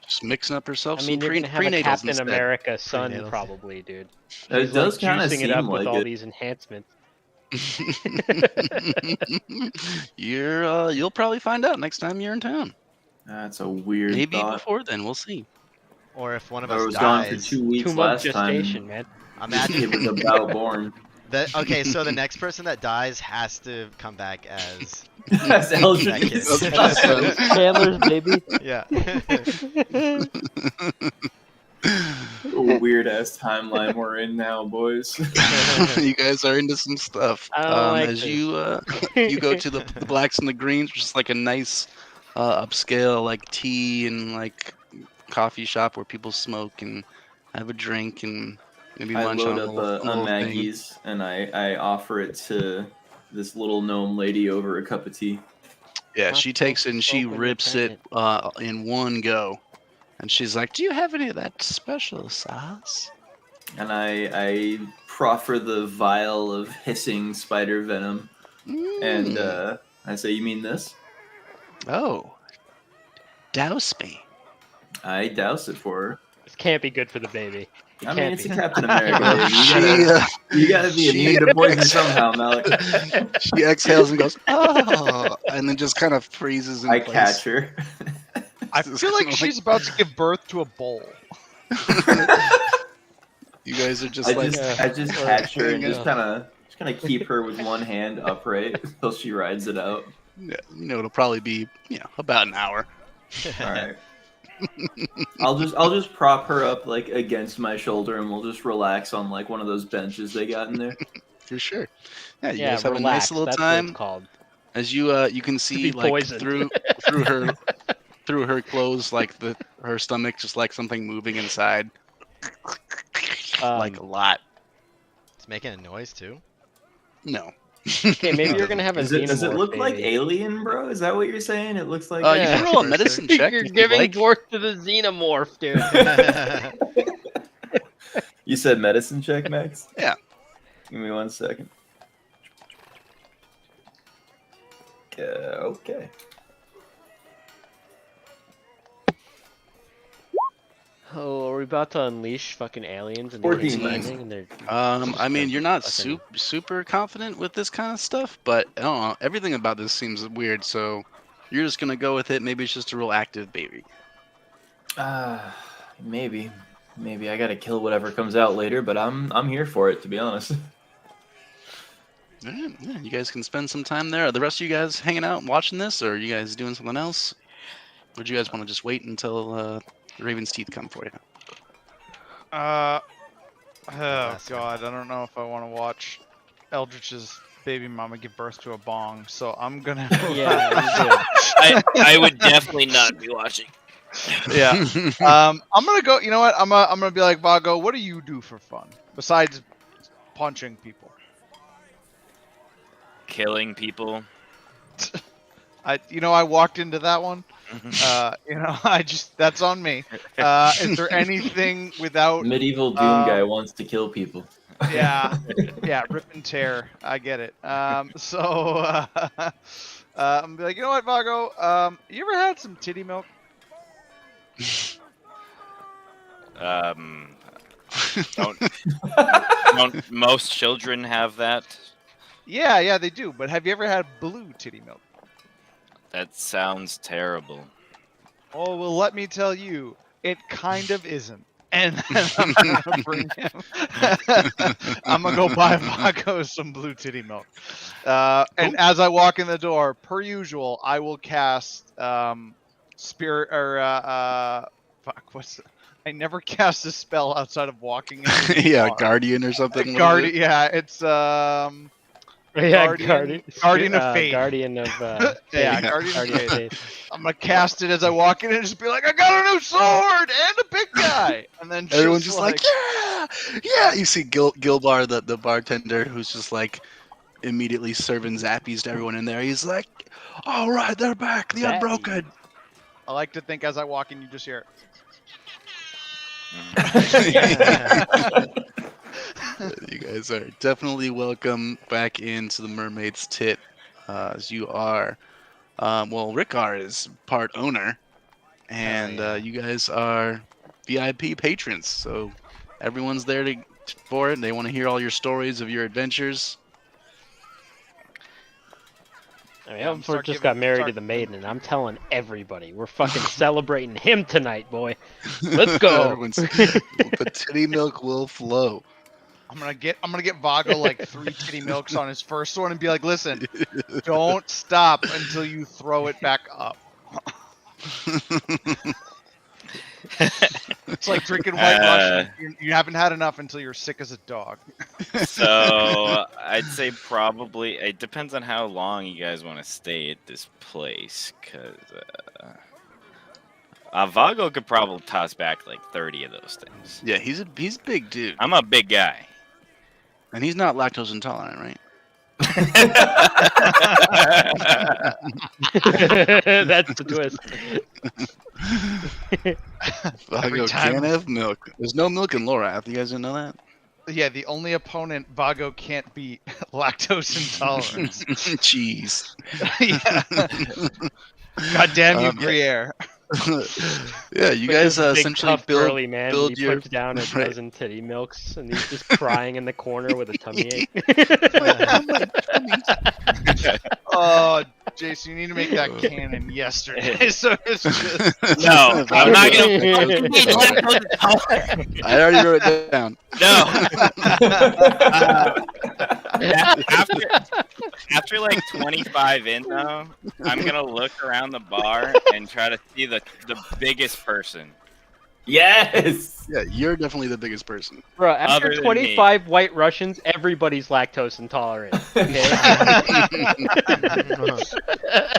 Just mixing up herself I mean, some you're gonna have a prenatals Captain instead. America son, Prenatals. probably, dude. It He's, does like, kind of juicing seem it up like with all it. these enhancements. You'll probably find out next time you're in town. That's a weird Maybe thought. before then. We'll see. though. Or if one of I us was gone for dies. 2 weeks 2 month last time. gestation, man. Imagine It was about born. Okay, so the next person that dies has to come back as That's that Eldritch's kid. son. Chandler's baby. Yeah. Weird ass timeline we're in now, boys. You guys are into some stuff. I don't like as this. you go to the blacks and the greens, which is like a nice upscale like tea and like coffee shop where people smoke and have a drink and maybe I lunch load on up a a little thing. Maggie's and I offer it to this little gnome lady over a cup of tea. Yeah, Not she takes it and she smoke when you're rips it in one go. And she's like, "Do you have any of that special sauce?" And I proffer the vial of hissing spider venom. And I say, "You mean this?" Oh, douse me. I douse it for her. This can't be good for the baby. It I mean, can't it's a be. Captain America. Baby. She, You gotta be she- immune to poison somehow, Malik. she exhales and goes, "Oh," and then just kind of freezes in I place. catch her. I This is feel like kinda she's about to give birth to a bull. You guys are just I like, just catch her and hang just kind of keep her with one hand upright until she rides it out. yeah, it'll probably be about an hour. All right. I'll just prop her up like against my shoulder and we'll just relax on like one of those benches they got in there. For sure. Yeah, you Yeah, guys have relax. a nice little That's time. what it's called. As you can see be like poisoned. through her clothes, like her stomach, just like something moving inside, like a lot. It's making a noise too. No. Okay, maybe you're gonna have a Does it xenomorph look like baby. Alien, bro? Is that what you're saying? It looks like. You Yeah. can roll a medicine check. You're if you'd giving like. birth to the xenomorph, dude. You said medicine check, Max? Yeah. Give me 1 second. Okay. Oh, are we about to unleash fucking aliens and 14 they're max. and they're I mean, you're not Fucking- super confident with this kind of stuff, but I don't know. Everything about this seems weird, so you're just gonna go with it. Maybe it's just a real active baby. Maybe. Maybe I gotta kill whatever comes out later, but I'm here for it, to be honest. Yeah, you guys can spend some time there. Are the rest of you guys hanging out and watching this, or are you guys doing something else? Would you guys want to just wait until Raven's teeth come for you? Oh Last god, I don't know if I want to watch Eldritch's baby mama give birth to a bong, so I'm gonna. yeah. I would definitely not be watching. Yeah. I'm gonna go. You know what? I'm gonna be like Vago. What do you do for fun besides punching people? killing people. I walked into that one. That's on me. Is there anything without? Medieval Doom guy wants to kill people. Yeah, rip and tear. I get it. I'm gonna be like, you know what, Vago? You ever had some titty milk? Don't most children have that? Yeah, they do. But have you ever had blue titty milk? That sounds terrible. Oh, well, let me tell you, it kind of isn't. And then I'm gonna bring him. I'm gonna go buy Vago some blue titty milk. And as I walk in the door, per usual, I will cast spirit or I never cast a spell outside of walking into the Yeah, bar. Guardian or something. what is Guardian. it? Yeah, it's Guardian of Fate. Guardian of Yeah, Fate. Guardian of Guardian of Fate. Fate. I'm gonna cast it as I walk in and just be like, I got a new sword and a big guy, and then Everyone's just like, yeah. You see Gilbar, the bartender, who's just like immediately serving zappies to everyone in there. He's like, all right, they're back, the Zappy. Unbroken. I like to think as I walk in, you just hear. You guys are definitely welcome back into the Mermaid's Tit, as you are. Well, Rickar is part owner, and you guys are VIP patrons. So everyone's there for it. They want to hear all your stories of your adventures. I mean, Elmford just got married to the maiden, and I'm telling everybody, we're fucking celebrating him tonight, boy. Let's go. The titty milk will flow. I'm gonna get Vago like 3 titty milks on his first one and be like, listen, don't stop until you throw it back up. It's like drinking White Russian. You haven't had enough until you're sick as a dog. So I'd say probably it depends on how long you guys want to stay at this place, because Vago could probably toss back like 30 of those things. Yeah, he's a big dude, I'm a big guy. and he's not lactose intolerant, right? That's the twist. Vago can't have milk. There's no milk in Lorath. You guys didn't know that? Yeah, the only opponent Vago can't beat, lactose intolerance. Cheese. God damn you, Gruyere. Yeah, you With guys this big, essentially tough, burly man, build and he your puts down a right. dozen titty milks, and he's just crying in the corner with a tummy ache. Oh, Jason, you need to make that canon yesterday. So it's just... No, I'm not gonna. I already wrote it down. No. After like 25 in though, I'm gonna look around the bar and try to see the biggest person. Yes. Yeah, you're definitely the biggest person. Bro, Other after than 25 white Russians, everybody's lactose intolerant. Okay?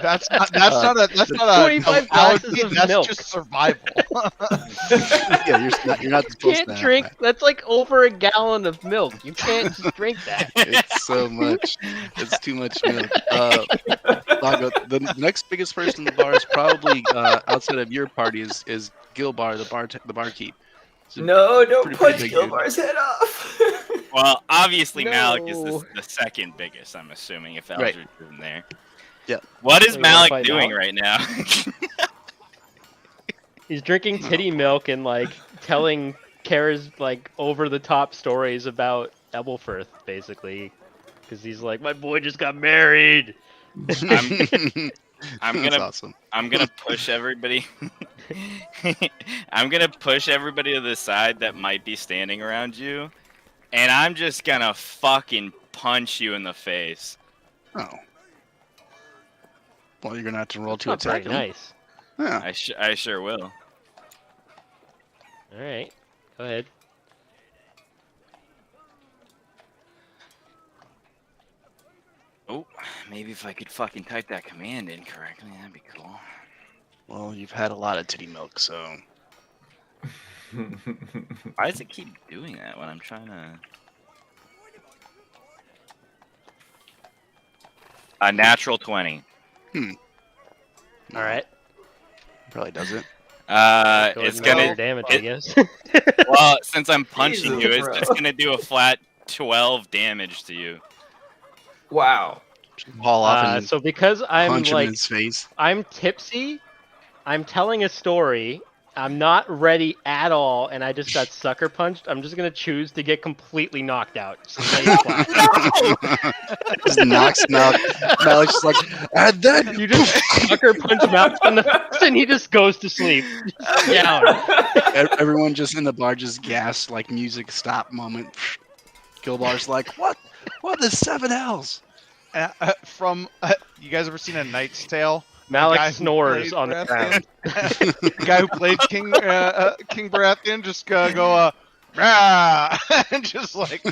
That's not a 25 glasses of that's milk. just survival. Yeah, you're not You supposed to can't have drink. that. That's like over a gallon of milk. You can't just drink that. It's so much. It's too much milk. Vago, the next biggest person in the bar is probably outside of your party is Gilbar, the barkeep. No, don't pretty punch big dude. Gilbar's head off. Well, obviously Malik is No. the second biggest. I'm assuming if Right. Eldridge is in there. Yeah. What is So you wanna Malik fight doing Malik? right now? He's drinking titty milk and like telling Kara's like over the top stories about Ebelfirth, basically, because he's like, my boy just got married. I'm That's gonna awesome. I'm gonna push everybody. I'm gonna push everybody to the side that might be standing around you, and I'm just gonna fucking punch you in the face. Oh. Well, you're gonna have to roll to Not very attack him. nice. Yeah. I sure will. All right, go ahead. Oh, maybe if I could fucking type that command in correctly, that'd be cool. Well, you've had a lot of titty milk, so Why does it keep doing that when I'm trying to? A natural 20. All right. Probably doesn't. Go It's ahead and roll gonna. your damage, I guess. Well, since I'm punching Jesus, you, it's bro. just gonna do a flat 12 damage to you. Wow. Haul off and So because I'm punch him in like his face. I'm tipsy, I'm telling a story. I'm not ready at all, and I just got sucker punched. I'm just gonna choose to get completely knocked out. Just lay flat. Just knocks him out. Malik's just like, and then You just sucker punch Malik in the face, and he just goes to sleep. Just down. everyone just in the bar just gasp, like music stop moment. Gilbar's like, what? What the 7 Hells? From you guys ever seen A Knight's Tale? Malik guy who snores played on the Baratheon? ground. The guy who played King Baratheon just go rah, and just like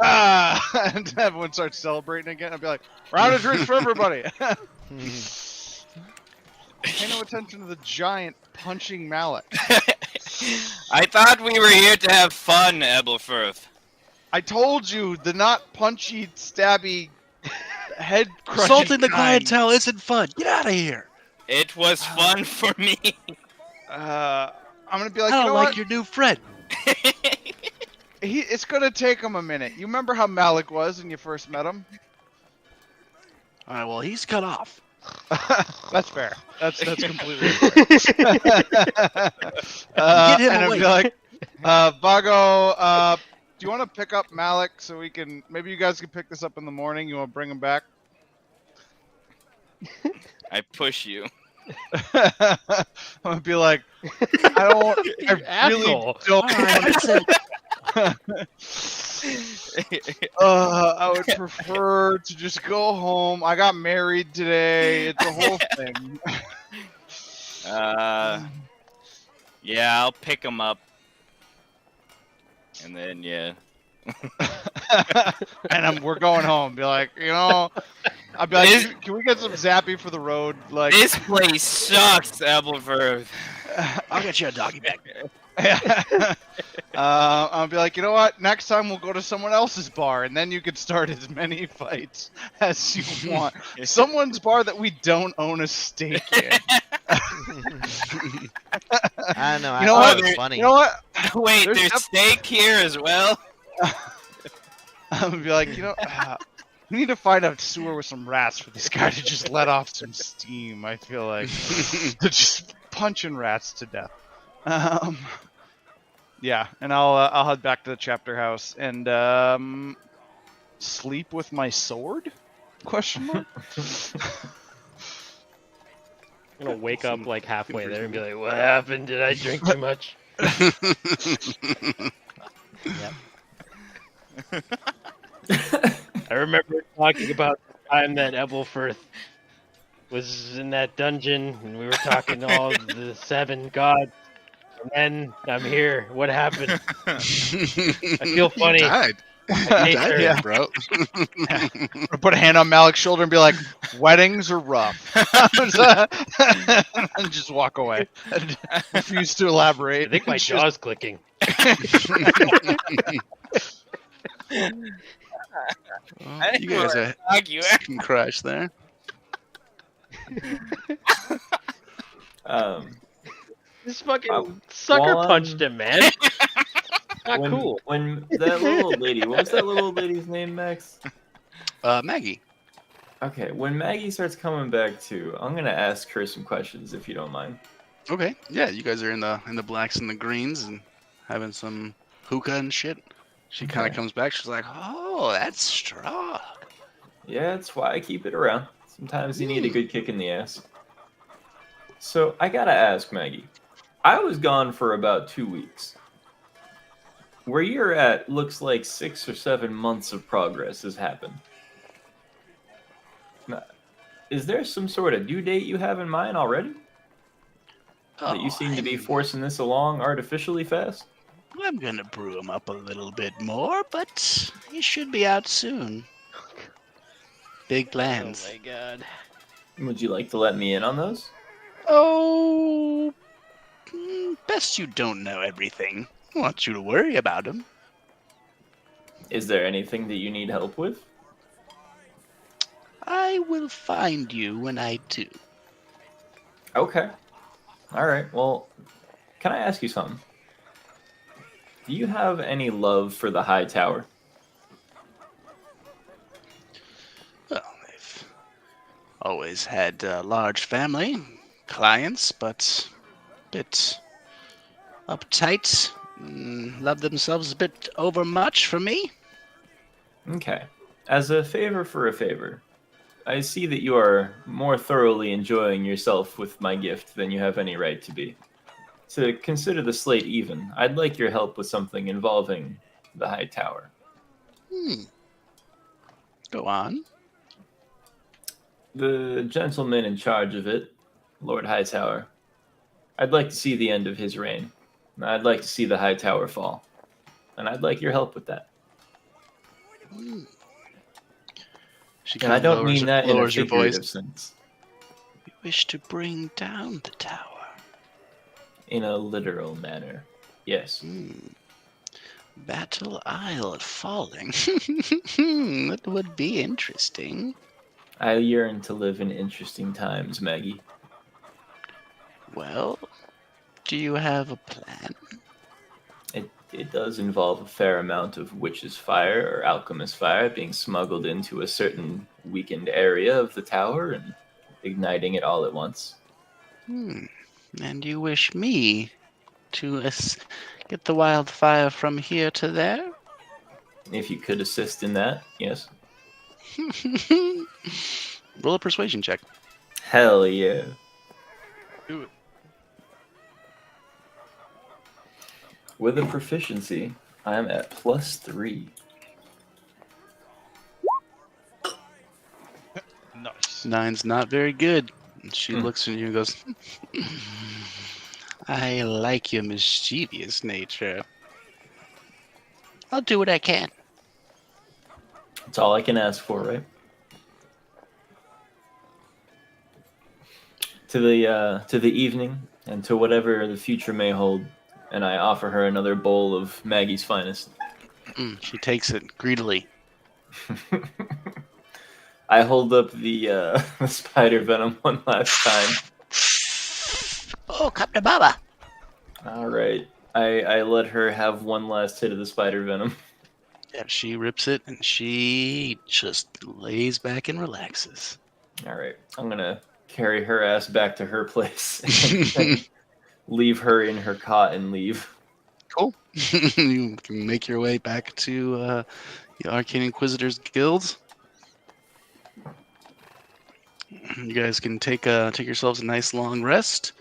ah, and everyone starts celebrating again. I'd be like, round of drinks for everybody. Pay no attention to the giant punching Malik. I thought we were here to have fun, Ebelfirth. I told you the not punchy, stabby, head crushing. Assaulting the kind. clientele isn't fun. Get out of here. It was fun for me. I'm gonna be like, I you don't know like what? your new friend. It's gonna take him a minute. You remember how Malik was when you first met him? All right, well, he's cut off. That's fair. That's completely Get fair. him And I'd away. be like, Vago, do you want to pick up Malik so we can? Maybe you guys can pick this up in the morning. You want to bring him back? I push you. I'm gonna be like, I really asshole. don't. All right, that's it. I would prefer to just go home. I got married today. It's a whole thing. Yeah, I'll pick him up. And then, yeah. And we're going home. Be like, I'll be like, can we get some Zappy for the road? Like, This place sucks, Ebelfirth. I'll get you a doggy bag. I'll be like, you know what? Next time we'll go to someone else's bar, and then you can start as many fights as you want. Someone's bar that we don't own a stake in. I know. You know I what? thought it was funny. You know what? Wait, There's there's steak here as well? I'm gonna be like, we need to find a sewer with some rats for this guy to just let off some steam. I feel like they're just punching rats to death. Yeah, and I'll head back to the chapter house and sleep with my sword? Question mark. I'm gonna wake up like halfway there and be like, "What happened? Did I drink too much?" I remember talking about the time that Ebelfirth was in that dungeon, and we were talking all the 7 gods. And then I'm here. What happened? I feel funny. You died. I hate her. Yeah. Bro. Or put a hand on Malik's shoulder and be like, "Weddings are rough," and just walk away. And refuse to elaborate. I think my Just- jaw's clicking. Well, you guys are You can crash there. This fucking Uh, sucker one- punched him, man. Not when, cool. When that little old lady, what was that little old lady's name, Max? Maggie. Okay, when Maggie starts coming back too, I'm gonna ask her some questions if you don't mind. Okay. Yeah, you guys are in the blacks and the greens and having some hookah and shit. She kind of Okay. comes back. She's like, "Oh, that's strong." Yeah, that's why I keep it around. Sometimes you need a good kick in the ass. So I gotta ask, Maggie. I was gone for about 2 weeks. Where you're at looks like 6 or 7 months of progress has happened. Now, is there some sort of due date you have in mind already? That you seem to be forcing this along artificially fast? I'm gonna brew him up a little bit more, but he should be out soon. Big plans. Oh my god. Would you like to let me in on those? Oh, best you don't know everything. I want you to worry about him. Is there anything that you need help with? I will find you when I do. Okay. All right. Well, can I ask you something? Do you have any love for the High Tower? Well, I've always had a large family, clients, but a bit uptight. Love themselves a bit overmuch for me. Okay. As a favor for a favor, I see that you are more thoroughly enjoying yourself with my gift than you have any right to be. To consider the slate even, I'd like your help with something involving the High Tower. Hmm. Go on. The gentleman in charge of it, Lord Hightower, I'd like to see the end of his reign. I'd like to see the High Tower fall. And I'd like your help with that. Hmm. She And I kind of don't mean that in a lowers her voice. figurative sense, You wish to bring down the tower. in a literal manner. Yes. Battle Isle falling. That would be interesting. I yearn to live in interesting times, Maggie. Well, do you have a plan? It does involve a fair amount of witch's fire or alchemist fire being smuggled into a certain weakened area of the tower and igniting it all at once. And you wish me to get the wildfire from here to there? If you could assist in that, yes. Roll a persuasion check. Hell yeah. Do it. With a proficiency, I am at +3. Nice. 9's not very good. She looks at you and goes, I like your mischievous nature. I'll do what I can. That's all I can ask for, right? To the evening and to whatever the future may hold, and I offer her another bowl of Maggie's finest. She takes it greedily. I hold up the the spider venom one last time. Oh, Captain Baba. All right, I let her have one last hit of the spider venom. Yeah, she rips it and she just lays back and relaxes. All right, I'm gonna carry her ass back to her place and leave her in her cot and leave. Cool. You can make your way back to the Arcane Inquisitors Guild. You guys can take yourselves a nice long rest.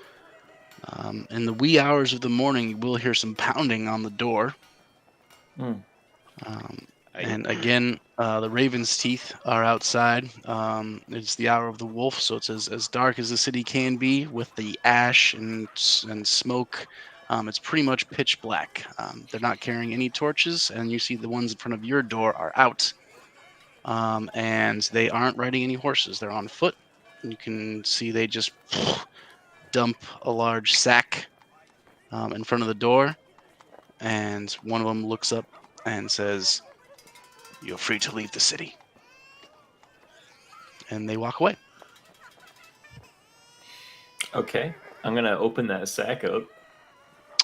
In the wee hours of the morning, you will hear some pounding on the door. And again, the raven's teeth are outside. It's the hour of the wolf, so it's as dark as the city can be with the ash and smoke. It's pretty much pitch black. They're not carrying any torches, and you see the ones in front of your door are out. And they aren't riding any horses. They're on foot. You can see they just dump a large sack in front of the door, and one of them looks up and says, "You're free to leave the city." And they walk away. Okay, I'm gonna open that sack up.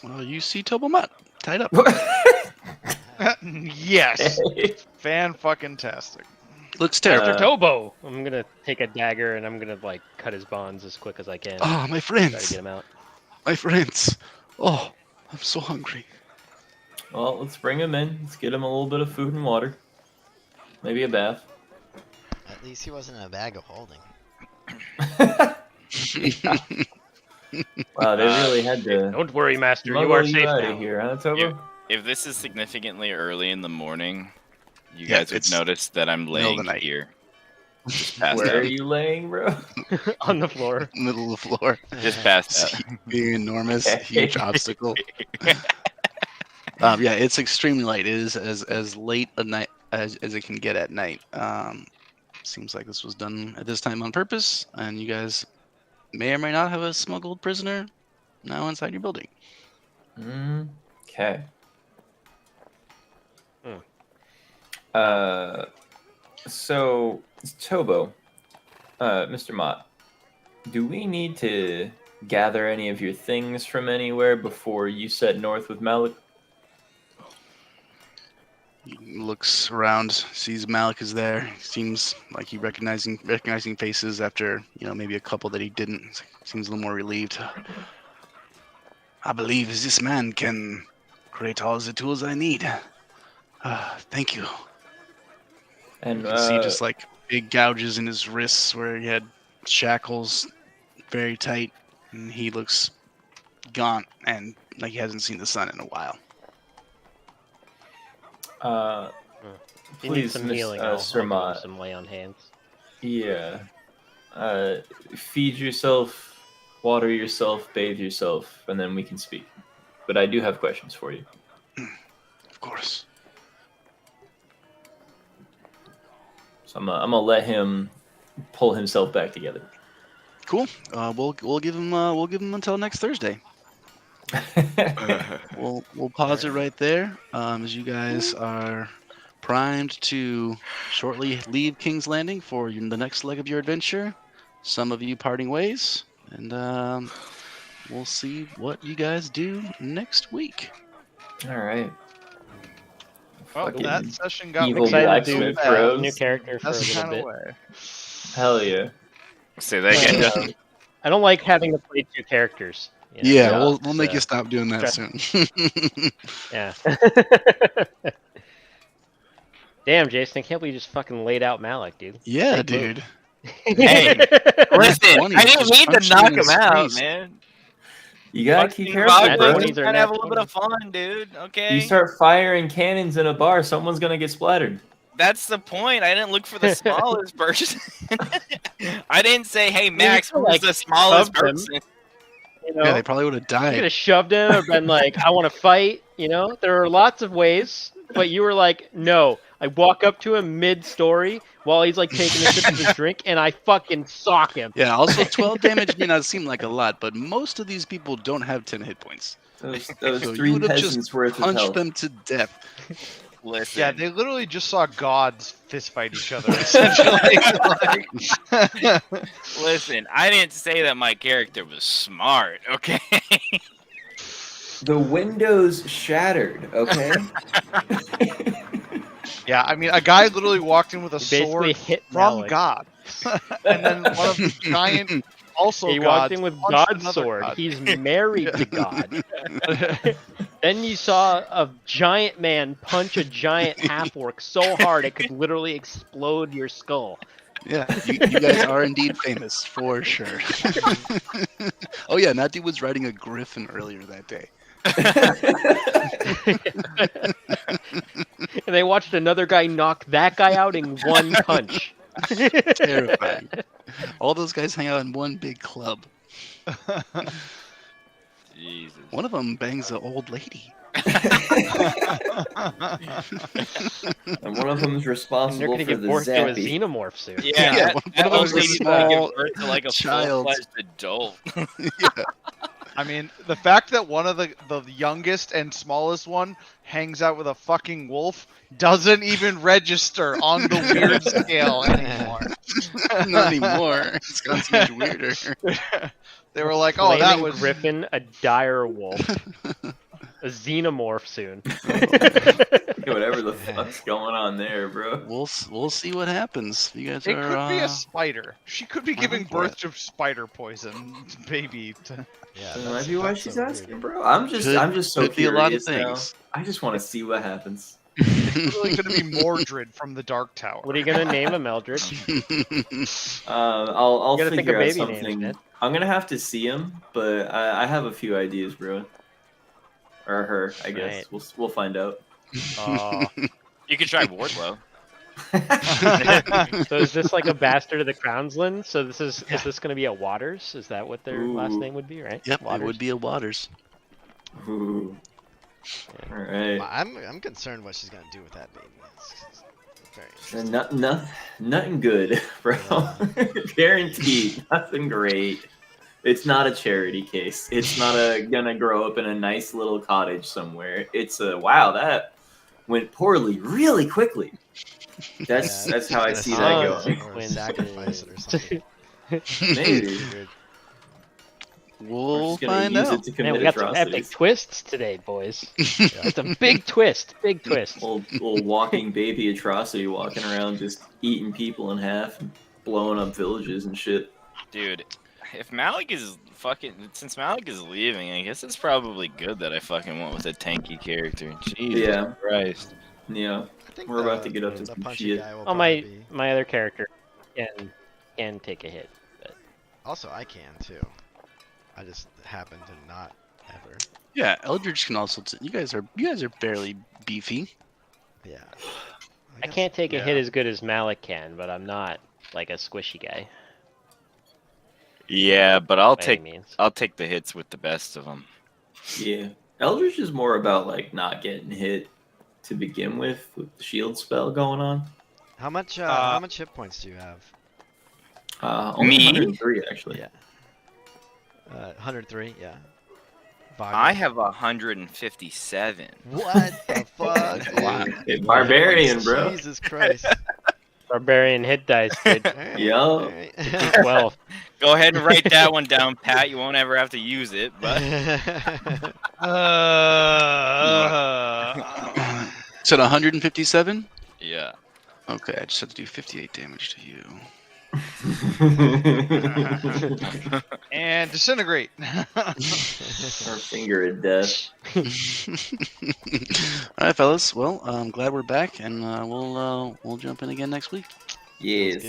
Well, you see Tobomut tied up. Yes. Fan-fucking-tastic. Looks terrible. After Tobo, I'm gonna take a dagger and I'm gonna like cut his bonds as quick as I can. Oh, my Try to friends. get him out. My friends. Oh, I'm so hungry. Well, let's bring him in. Let's get him a little bit of food and water. Maybe a bath. At least he wasn't in a bag of holding. Wow, they really had to Don't worry, Master. You smuggle are you safe out now. of here, huh, Tobo? If this is significantly early in the morning, you Yeah, guys would it's notice that I'm middle of the laying night. here. Just passed Where are out. you laying, bro? On the floor. Middle of the floor. Just passed out. Being enormous, huge obstacle. Yeah, it's extremely late. It is as late a night as it can get at night. Seems like this was done at this time on purpose, and you guys may or may not have a smuggled prisoner now inside your building. Okay. Hmm. So, Tobo, Mr. Mott, do we need to gather any of your things from anywhere before you set north with Malik? He looks around, sees Malik is there. Seems like he recognizing faces after maybe a couple that he didn't. Seems a little more relieved. I believe this man can create all the tools I need. Thank you. And You can see just like big gouges in his wrists where he had shackles very tight, and he looks gaunt and like he hasn't seen the sun in a while. If you need please, some healing, Sir I'll give Mott. him some lay on hands. Yeah. Feed yourself, water yourself, bathe yourself, and then we can speak. But I do have questions for you. Of course. So I'm gonna let him pull himself back together. Cool. We'll give him until next Thursday. We'll pause it right there as you guys are primed to shortly leave King's Landing for the next leg of your adventure. Some of you parting ways, and we'll see what you guys do next week. All right. Well, Fucking that session got evil me Excited to do blacksmith bad. bros. new character for a That's little kind of bit. way. Hell yeah. Say that again, Justin. I don't like having to play two characters. you know? Yeah, Yeah, we'll make you stop doing that soon. Yeah. Damn, Jason, I can't believe you just fucking laid out Malik, dude. Yeah, Big dude. Hey, listen, funny, I didn't just mean punch to him knock in his him out, face. man. You gotta Fucking keep careful, Nat bro. 20s are Trying to have a nat little bit of fun, dude. Okay. You start firing cannons in a bar, someone's gonna get splattered. That's the point. I didn't look for the smallest person. I didn't say, "Hey, Max, could, who's like, the smallest shove him. person?" You know? Yeah, they probably would have You could died. have shoved him or been like, I want to fight, There are lots of ways, but you were like, no. I walk up to him mid-story while he's like taking a sip of his drink, and I fucking sock him. Yeah, also 12 damage may not seem like a lot, but most of these people don't have 10 hit points. Those So you three would have peasants just worth of punched health. them to death. Listen. Yeah, they literally just saw gods fist fight each other, essentially. Like, Listen, I didn't say that my character was smart, okay? The windows shattered, okay? yeah, I mean, a guy literally walked in with a He basically sword hit from Malik. God, and then one of the giant also He gods walked in with punched God's another sword. god. He's married to God. Then you saw a giant man punch a giant half-orc so hard it could literally explode your skull. Yeah, you guys are indeed famous, for sure. Oh yeah, that dude was riding a griffin earlier that day. And they watched another guy knock that guy out in one punch. Terrifying. All those guys hang out in one big club. Jesus. One of them bangs an old lady. And one of them is And they're responsible gonna for give the birth to a zappy. xenomorph soon. Yeah, Yeah, that, one that of them's old a lady's gonna small give birth to like a child. full-fledged adult. Yeah. I mean, the fact that one of the youngest and smallest one hangs out with a fucking wolf doesn't even register on the weird scale anymore. Not anymore. It's gotten so much weirder. They were like, "Oh, that Flaming was griffin, a dire wolf, a xenomorph soon. Whatever the fuck's going on there, bro. We'll see what happens. You guys It are. could be a spider. She could be I'm giving for birth to spider poison, baby. Yeah, That that's- might be why that's she's so weird. asking, bro. I'm just so could be a lot of curious now. things. I just want to see what happens. It's really going to be Mordred from the Dark Tower. What are you gonna name him, Eldritch? I'll You gotta think of figure out baby names, something. man. I'm gonna have to see him, but I have a few ideas, bro. Or her, I guess. Right. We'll find out. You could try Wardlow. So is this like a bastard of the Crownsland? So this is this gonna be a Waters? Is that what their last Ooh. name would be, right? Yep, Waters? it would be a Waters. Ooh. All right. I'm concerned what she's gonna do with that baby. It's very interesting. Nothing good, bro. Guaranteed. Nothing great. It's not a charity case. It's not gonna grow up in a nice little cottage somewhere. It's wow, that went poorly really quickly. That's how I Gonna see sell that it going. or sacrifice it or something. Maybe. Weird. We're We'll just gonna find use out. it to Man, commit we got some epic atrocities. twists today, boys. Just a big twist, big twist. Little walking baby atrocity walking around just eating people in half and blowing up villages and shit. Dude, if Malik is since Malik is leaving, I guess it's probably good that I fucking went with a tanky character. Jesus Yeah. Christ. Yeah. I think We're about to get up to the some punchy shit. guy will Oh, probably be. my other character can take a hit. Also, I can too. I just happen to not ever. Yeah, Eldridge can also. You guys are barely beefy. Yeah. I can't take a hit as good as Malik can, but I'm not like a squishy guy Yeah, but I'll by any take means. the hits with the best of them. Yeah. Eldritch is more about like not getting hit to begin with the shield spell going on. How much hit points do you have? Only Me? 103 actually. Yeah. 103. Yeah. I have 157. What the fuck? Wow. dude? Hey, barbarian, bro. Jesus Christ. Barbarian hit dice, dude. Alright, Yo. alright. 12. Go ahead and write that one down, Pat. You won't ever have to use it, but Said 157. yeah. Okay, I just have to do 58 damage to you. And disintegrate. Our finger of death. All right, fellas. Well, I'm glad we're back, and we'll jump in again next week. Yes.